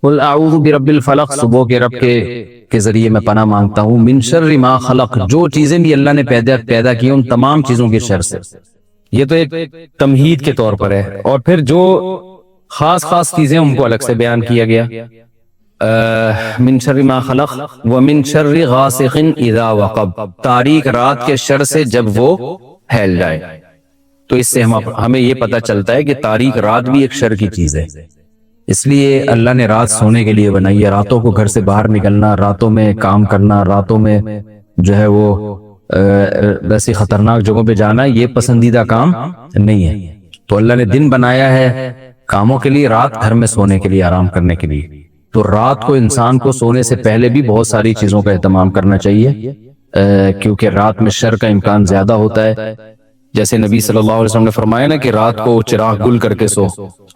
قل اعوذ برب الفلق، صبح کے رب کے ذریعے میں پناہ مانگتا ہوں، من شر ما خلق، جو چیزیں بھی اللہ نے پیدا کی ان تمام چیزوں کے شر سے۔ یہ تو ایک تمہید کے طور پر ہے، اور پھر جو خاص چیزیں ان کو الگ سے بیان کیا گیا، من شر ما خلق ومن شر غاسق اذا وقب، تاریک رات کے شر سے جب وہ پھیل جائے۔ تو اس سے ہمیں یہ پتہ چلتا ہے کہ تاریک رات بھی ایک شر کی چیز ہے، اس لیے اللہ نے رات سونے کے لیے بنائی ہے۔ راتوں کو گھر سے باہر نکلنا، راتوں میں کام کرنا، راتوں میں جو ہے وہ ویسی خطرناک جگہوں پہ جانا، یہ پسندیدہ کام نہیں ہے۔ تو اللہ نے دن بنایا ہے کاموں کے لیے، رات گھر میں سونے کے لیے، آرام کرنے کے لیے۔ تو رات کو انسان کو سونے سے پہلے بھی بہت ساری چیزوں کا اہتمام کرنا چاہیے، کیونکہ رات میں شر کا امکان زیادہ ہوتا ہے۔ جیسے نبی صلی اللہ علیہ وسلم نے فرمایا نا کہ رات کو چراغ گل کر کے سو،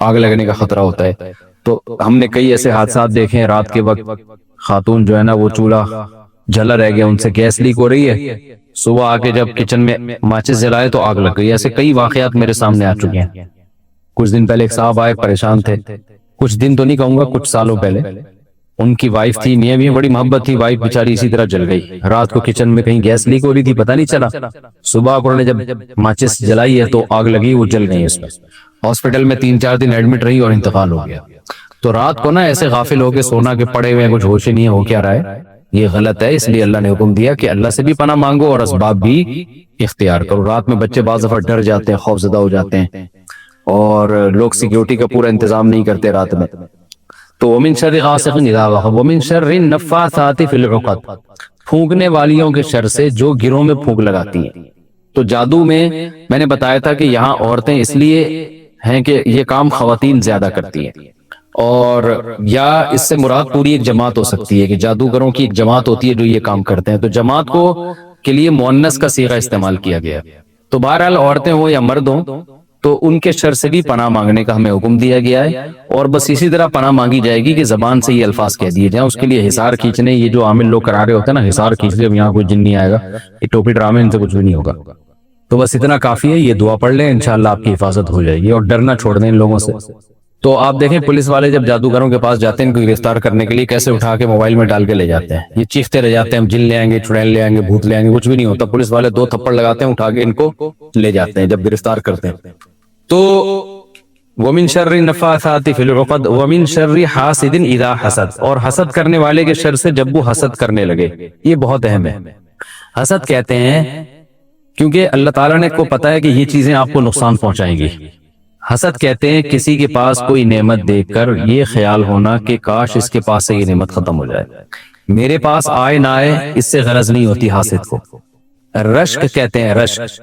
آگ لگنے کا خطرہ ہوتا ہے۔ تو ہم نے کئی ایسے حادثات دیکھے ہیں، رات کے وقت خاتون جو ہے نا وہ چولہا جلا رہ گیا، ان سے گیس لیک ہو رہی ہے، صبح آ کے جب کچن میں ماچس جلائے تو آگ لگ گئی۔ ایسے کئی واقعات میرے سامنے آ چکے ہیں۔ کچھ دن پہلے ایک صاحب آئے، پریشان تھے، کچھ دن تو نہیں کہوں گا، کچھ سالوں پہلے۔ ان کی وائف تھی، میاں بھی بڑی محبت تھی، وائف بیچاری اسی طرح جل گئی۔ رات کو کچن میں کہیں گیس لیک ہو رہی تھی، پتہ نہیں چلا، صبح انہوں نے جب ماچس جلائی ہے تو آگ لگی، وہ جل گئی اس میں۔ ہاسپٹل میں 3-4 دن ایڈمٹ رہی اور انتقال ہو گیا۔ تو رات کو نا ایسے غافل ہو کے سونا کے پڑے ہوئے کچھ ہوش ہی نہیں ہے ہو کیا رہا ہے، یہ غلط ہے۔ اس لیے اللہ نے حکم دیا کہ اللہ سے بھی پناہ مانگو اور اسباب بھی اختیار کرو۔ رات میں بچے بعض دفعہ ڈر جاتے ہیں، خوف زدہ ہو جاتے ہیں، اور لوگ سیکیورٹی کا پورا انتظام نہیں کرتے رات میں۔ تو ومن شر غاسق اذا وقب ومن شر النفاثات فی العقد، پھونکنے والیوں کے شر سے جو گروں میں پھونک لگاتی ہیں۔ تو جادو میں نے بتایا تھا کہ یہاں عورتیں اس لیے ہیں کہ یہ کام خواتین زیادہ کرتی ہیں، اور یا اس سے مراد پوری ایک جماعت ہو سکتی ہے کہ جادوگروں کی ایک جماعت ہوتی ہے جو یہ کام کرتے ہیں۔ تو جماعت کو کے لیے مؤنث کا صیغہ استعمال کیا گیا۔ تو بہرحال عورتیں ہوں یا مرد ہوں تو ان کے شر سے بھی پناہ مانگنے کا ہمیں حکم دیا گیا ہے، اور بس اسی طرح پناہ مانگی جائے گی کہ زبان سے یہ الفاظ کہہ دیے جائیں۔ اس کے لیے حصار کھینچنے، یہ جو عامل لوگ کرا رہے ہوتے ہیں نا، حصار کھینچ لے، یہاں کوئی جن نہیں آئے گا، یہ ٹوپی ڈرامے، ان سے کچھ بھی نہیں ہوگا۔ تو بس اتنا کافی ہے، یہ دعا پڑھ لیں، انشاءاللہ آپ کی حفاظت ہو جائے گی، اور ڈرنا چھوڑ دیں ان لوگوں سے۔ تو آپ دیکھیں پولیس والے جب جادوگروں کے پاس جاتے ہیں ان کو گرفتار کرنے کے لیے، کیسے اٹھا کے موبائل میں ڈال کے لے جاتے ہیں، یہ چیختے رہ جاتے ہیں ہم جن لے آئیں گے، چڑیل لے آئیں گے، بھوت لے آئیں گے، کچھ بھی نہیں ہوتا۔ پولیس والے 2 تھپڑ لگاتے ہیں، اٹھا کے ان کو لے جاتے ہیں جب گرفتار کرتے ہیں۔ تو وَمِن شَرِّ النَّفَّاثَاتِ فِي الْعُقَدِ وَمِن شَرِّ حَاسِدٍ إِذَا حَسَدَ، اور حسد کرنے والے کے شر سے جب وہ حسد کرنے لگے۔ یہ بہت اہم ہے۔ حسد کہتے ہیں کیونکہ اللہ تعالیٰ نے کو پتا ہے کہ یہ چیزیں آپ کو نقصان پہنچائیں گی۔ حسد کہتے ہیں کسی کے پاس کوئی نعمت دیکھ کر یہ خیال ہونا کہ کاش اس کے پاس سے یہ نعمت ختم ہو جائے، میرے پاس آئے نہ آئے اس سے غرض نہیں ہوتی حاسد کو۔ رشک کہتے ہیں، رشک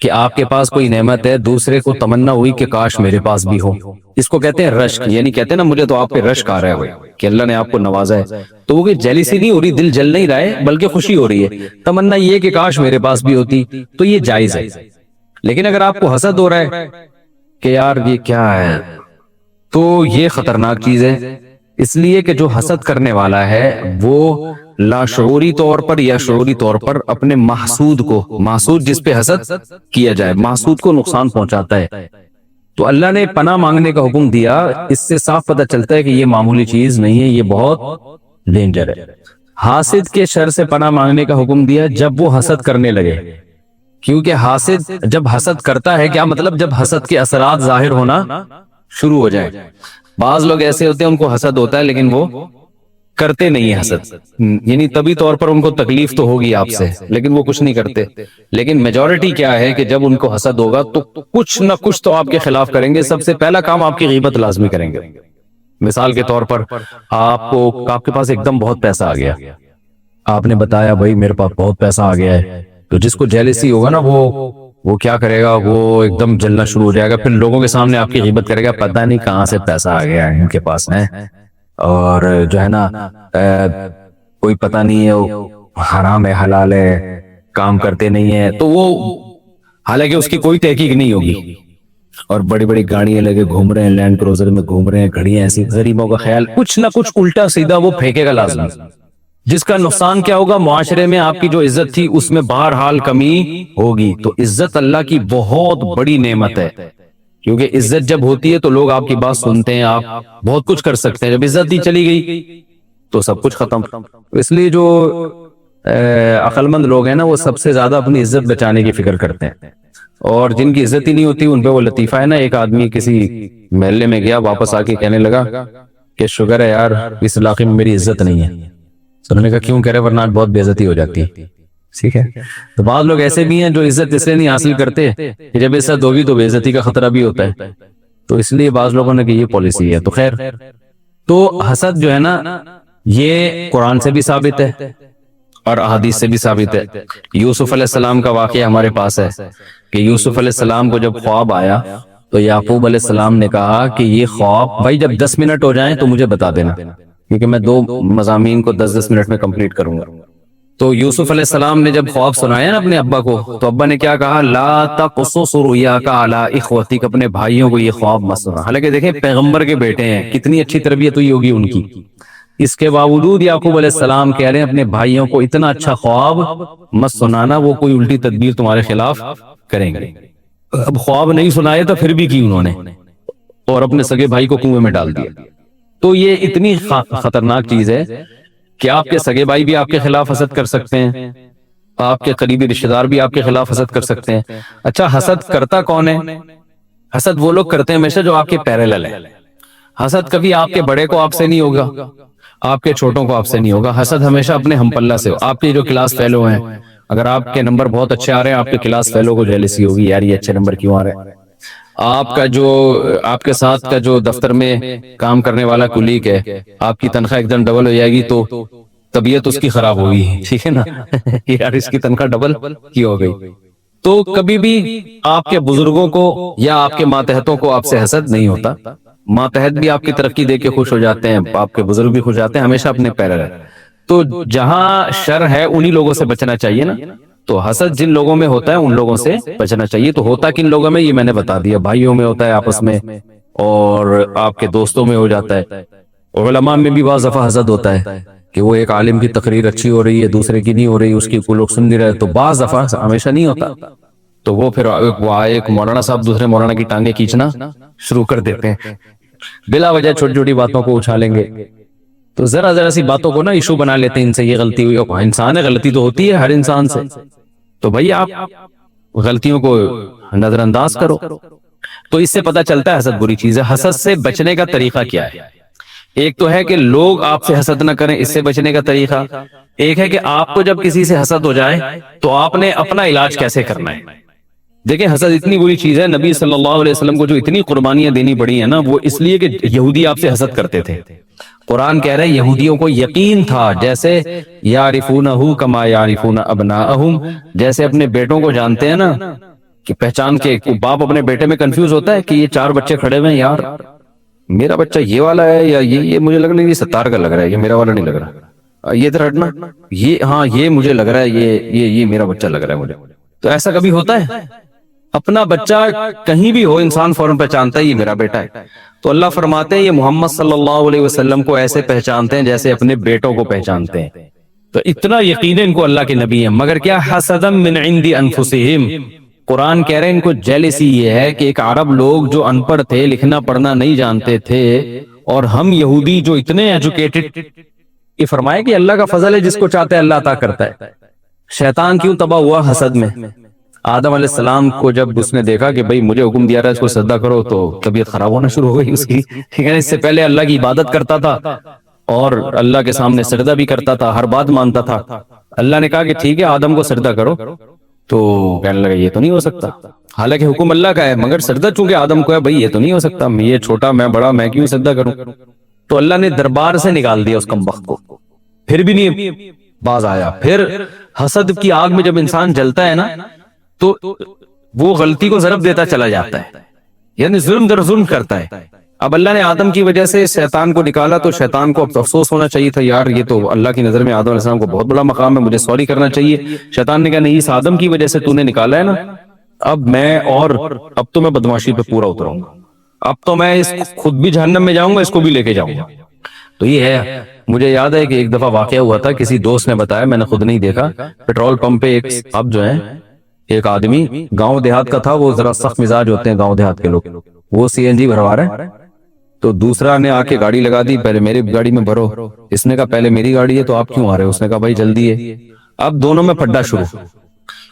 کہ آپ کے پاس کوئی نعمت ہے، دوسرے کو تمنا ہوئی کہ کاش میرے پاس بھی ہو، اس کو کہتے ہیں رشک۔ یعنی کہتے ہیں نا مجھے تو آپ پہ رشک آ رہا ہے کہ اللہ نے آپ کو نوازا ہے، تو وہ جیلیسی نہیں ہو رہی، دل جل نہیں رہا ہے، بلکہ خوشی ہو رہی ہے، تمنا یہ کہ کاش میرے پاس بھی ہوتی، تو یہ جائز ہے۔ لیکن اگر آپ کو حسد ہو رہا ہے کہ یار یہ کیا ہے، تو یہ خطرناک چیز ہے، اس لیے کہ جو حسد کرنے والا ہے وہ لاشعوری طور پر یا شعوری طور پر اپنے محسود کو، محسود جس پہ حسد کیا جائے، محسود کو نقصان پہنچاتا ہے۔ تو اللہ نے پناہ مانگنے کا حکم دیا، اس سے صاف پتہ چلتا ہے کہ یہ معمولی چیز نہیں ہے، یہ بہت ڈینجر ہے۔ حاسد کے شر سے پناہ مانگنے کا حکم دیا جب وہ حسد کرنے لگے، کیونکہ حاسد جب حسد کرتا ہے، کیا مطلب جب حسد کے اثرات ظاہر ہونا شروع ہو جائے۔ بعض لوگ ایسے ہوتے ہیں ان کو حسد ہوتا ہے لیکن وہ کرتے نہیں ہیں حسد، یعنی طبی طور پر ان کو تکلیف تو ہوگی آپ سے لیکن وہ کچھ نہیں کرتے۔ لیکن میجورٹی کیا ہے کہ جب ان کو حسد ہوگا تو کچھ نہ کچھ تو آپ کے خلاف کریں گے، سب سے پہلا کام آپ کی غیبت لازمی کریں گے۔ مثال کے طور پر آپ کے پاس ایک دم بہت پیسہ آ گیا، آپ نے بتایا بھائی میرے پاس بہت پیسہ آ گیا ہے، تو جس کو جیلسی ہوگا نا وہ کیا کرے گا، وہ ایک دم جلنا شروع ہو جائے گا، پھر لوگوں کے سامنے آپ کی غیبت کرے گا، پتہ نہیں کہاں سے پیسہ آ گیا ہے ان کے پاس ہے، اور جو ہے نا کوئی پتہ نہیں ہے وہ حرام ہے حلال ہے، کام کرتے نہیں ہیں، تو وہ حالانکہ اس کی کوئی تحقیق نہیں ہوگی، اور بڑی بڑی گاڑیاں لگے گھوم رہے ہیں، لینڈ کروزر میں گھوم رہے ہیں، گھڑیاں ایسی، غریبوں کا خیال کچھ نہ کچھ الٹا سیدھا وہ پھینکے گا لازمی، جس کا نقصان کیا ہوگا، معاشرے میں آپ کی جو عزت تھی اس میں بہرحال کمی ہوگی۔ تو عزت اللہ کی بہت بڑی نعمت ہے، کیونکہ عزت جب ہوتی ہے تو لوگ آپ کی بات سنتے ہیں، آپ بہت کچھ کر سکتے ہیں. جب عزت ہی چلی گئی تو سب کچھ ختم. اس لیے جو عقل مند لوگ ہیں نا وہ سب سے زیادہ اپنی عزت بچانے کی فکر کرتے ہیں، اور جن کی عزت ہی نہیں ہوتی ان پہ وہ لطیفہ ہے نا. ایک آدمی کسی محلے میں گیا، واپس آ کے کہنے لگا کہ شکر ہے یار اس علاقے میں میری عزت نہیں ہے. انہوں نے کہا کیوں؟ کہہ رہے ورنہ بہت بے عزتی ہو جاتی ہے. ٹھیک ہے، تو بعض لوگ ایسے بھی ہیں جو عزت اس لیے نہیں حاصل کرتے کہ جب عزت ہوگی تو بے عزتی کا خطرہ بھی ہوتا ہے، تو اس لیے بعض لوگوں نے کہ یہ پالیسی ہے. تو خیر، تو حسد جو ہے نا یہ قرآن سے بھی ثابت ہے اور احادیث سے بھی ثابت ہے. یوسف علیہ السلام کا واقعہ ہمارے پاس ہے کہ یوسف علیہ السلام کو جب خواب آیا تو یعقوب علیہ السلام نے کہا کہ یہ خواب بھائی جب 10 منٹ ہو جائیں تو مجھے بتا دینا، کیونکہ میں 2 مضامین کو 10 منٹ میں کمپلیٹ کروں گا. تو یوسف علیہ السلام نے جب خواب سنایا نا اپنے ابا کو، تو ابا نے کیا کہا؟ لا تقصص رؤیاک علی اخوتک، اپنے بھائیوں کو یہ خواب مت سنا. حالانکہ دیکھیں پیغمبر کے بیٹے ہیں، کتنی اچھی تربیت ہوئی ہوگی ان کی، اس کے باوجود یعقوب علیہ السلام کہہ رہے ہیں اپنے بھائیوں کو اتنا اچھا خواب مت سنانا، وہ کوئی الٹی تدبیر تمہارے خلاف کریں گے. اب خواب نہیں سنائے تو پھر بھی کی انہوں نے، اور اپنے سگے بھائی کو کنویں میں ڈال دیا. تو یہ اتنی خطرناک چیز ہے کہ آپ کے سگے بھائی بھی آپ کے خلاف حسد کر سکتے ہیں، آپ کے قریبی رشتہ دار بھی آپ کے خلاف حسد کر سکتے ہیں. اچھا حسد کرتا کون ہے؟ حسد وہ لوگ کرتے ہیں ہمیشہ جو آپ کے پیرالل ہیں. حسد کبھی آپ کے بڑے کو آپ سے نہیں ہوگا، آپ کے چھوٹوں کو آپ سے نہیں ہوگا. حسد ہمیشہ اپنے ہم پلہ سے ہو. آپ کے جو کلاس فیلو ہیں، اگر آپ کے نمبر بہت اچھے آ رہے ہیں، آپ کے کلاس فیلو کو جیلسی ہوگی، یار یہ اچھے نمبر کیوں آ رہے ہیں. آپ کا جو آپ کے ساتھ کا جو دفتر میں کام کرنے والا کولیگ ہے، آپ کی تنخواہ ایک دم ڈبل ہو جائے گی تو طبیعت اس کی خراب ہوگی، ٹھیک ہے نا، یار اس کی تنخواہ ڈبل کی ہو گئی. تو کبھی بھی آپ کے بزرگوں کو یا آپ کے ماتحتوں کو آپ سے حسد نہیں ہوتا. ماتحت بھی آپ کی ترقی دیکھ کے خوش ہو جاتے ہیں، آپ کے بزرگ بھی خوش ہو جاتے ہیں، ہمیشہ اپنے پیرالل ہے. تو جہاں شر ہے انہی لوگوں سے بچنا چاہیے نا. تو حسد جن لوگوں میں ہوتا ہے ان لوگوں سے بچنا چاہیے. تو ہوتا کن لوگوں میں یہ میں نے بتا دیا، بھائیوں میں ہوتا ہے آپس میں، اور آپ کے دوستوں میں ہو جاتا ہے. علماء میں بھی بعض دفعہ حسد ہوتا ہے کہ وہ ایک عالم کی تقریر اچھی ہو رہی ہے دوسرے کی نہیں ہو رہی، اس کی کوئی لوگ سن نہیں رہے. تو بعض دفعہ، ہمیشہ نہیں ہوتا، تو وہ پھر ایک مولانا صاحب دوسرے مولانا کی ٹانگیں کھینچنا شروع کر دیتے ہیں، بلا وجہ چھوٹی چھوٹی باتوں کو اچھالیں گے. تو ذرا ذرا سی باتوں کو نا ایشو بنا لیتے ہیں، ان سے یہ غلطی ہوئی. انسان ہے، غلطی تو ہوتی ہے ہر انسان سے، تو بھائی آپ غلطیوں کو نظر انداز کرو. تو اس سے پتہ چلتا ہے حسد بری چیز ہے. حسد سے بچنے کا طریقہ کیا ہے؟ ایک تو ہے کہ لوگ آپ سے حسد نہ کریں، اس سے بچنے کا طریقہ. ایک ہے کہ آپ کو جب کسی سے حسد ہو جائے تو آپ نے اپنا علاج کیسے کرنا ہے. دیکھیں حسد اتنی بری چیز ہے، نبی صلی اللہ علیہ وسلم کو جو اتنی قربانیاں دینی پڑی ہیں نا، وہ اس لیے کہ یہودی آپ سے حسد کرتے تھے. قرآن کہہ رہے ہیں یہودیوں کو یقین تھا، جیسے یعرفونہ کما یعرفون ابناءہم، جیسے اپنے بیٹوں کو جانتے ہیں نا کہ پہچان کے. باپ اپنے بیٹے میں کنفیوز ہوتا ہے کہ یہ 4 بچے کھڑے ہوئے ہیں، یار میرا بچہ یہ والا ہے یا یہ مجھے لگ رہا ہے یہ 70 کا لگ رہا ہے، یہ میرا والا نہیں لگ رہا، یہ ادھر ہٹنا، یہ ہاں یہ مجھے لگ رہا ہے یہ میرا بچہ لگ رہا ہے مجھے. تو ایسا کبھی ہوتا ہے؟ اپنا بچہ کہیں بھی ہو انسان فوراً پہچانتا ہے یہ میرا بیٹا ہے. تو اللہ فرماتے ہیں یہ محمد صلی اللہ علیہ وسلم کو ایسے پہچانتے ہیں جیسے اپنے بیٹوں کو پہچانتے ہیں. تو اتنا یقین ان کو اللہ کے نبی ہیں. مگر کیا حسدا من عند انفسہم، قرآن کہہ رہے ہیں ان کو جیلسی یہ ہے کہ ایک عرب لوگ جو ان پڑھ تھے، لکھنا پڑھنا نہیں جانتے تھے، اور ہم یہودی جو اتنے ایجوکیٹڈ. یہ فرمایا کہ اللہ کا فضل ہے، جس کو چاہتا ہے اللہ عطا کرتا ہے. شیطان کیوں تباہ ہوا حسد میں؟ آدم علیہ السلام کو جب اس نے دیکھا کہ بھئی مجھے حکم دیا رہا ہے اس کو سجدہ کرو، تو طبیعت خراب ہونا شروع ہو گئی اس کی. ٹھیک ہے، اس سے پہلے اللہ کی عبادت کرتا تھا اور اللہ کے سامنے سجدہ بھی کرتا تھا، ہر بات مانتا تھا. اللہ نے کہا کہ ٹھیک ہے آدم کو سجدہ کرو، تو کہنے لگا یہ تو نہیں ہو سکتا، حالانکہ حکم اللہ کا ہے، مگر سجدہ چونکہ آدم کو ہے، بھئی یہ تو نہیں ہو سکتا، یہ چھوٹا میں بڑا، میں کیوں سجدہ کروں. تو اللہ نے دربار سے نکال دیا اس کمبخت کو، پھر بھی نہیں باز آیا. پھر حسد کی آگ میں جب انسان جلتا ہے نا تو وہ غلطی کو ضرب دیتا چلا جاتا ہے، یعنی ظلم در ظلم کرتا ہے. اب اللہ نے آدم کی وجہ سے شیطان کو نکالا تو شیطان کو اب افسوس ہونا چاہیے تھا، یار یہ تو اللہ کی نظر میں آدم علیہ السلام کو بہت بڑا مقام ہے، مجھے سوری کرنا چاہیے. شیطان نے کہا نہیں، اس آدم کی وجہ سے تو نے نکالا ہے نا، اب میں اب تو میں بدماشی پہ پورا اتروں گا، اب تو میں اس خود بھی جہنم میں جاؤں گا، اس کو بھی لے کے جاؤں گا. تو یہ ہے. مجھے یاد ہے کہ ایک دفعہ واقعہ ہوا تھا، کسی دوست نے بتایا، میں نے خود نہیں دیکھا. پیٹرول پمپ پہ ایک اب جو ہے ایک آدمی گاؤں دیہات کا تھا، وہ ذرا سخت مزاج ہوتے ہیں گاؤں دیہات کے لوگ. وہ CNG بھروا رہا ہے تو دوسرا نے آ کے گاڑی لگا دی, پہلے میری گاڑی میں بھرو. اس نے کہا پہلے میری گاڑی ہے تو آپ کیوں آ رہے ہو؟ اس نے کہا بھائی جلدی ہے. اب دونوں میں پھڈا شروع.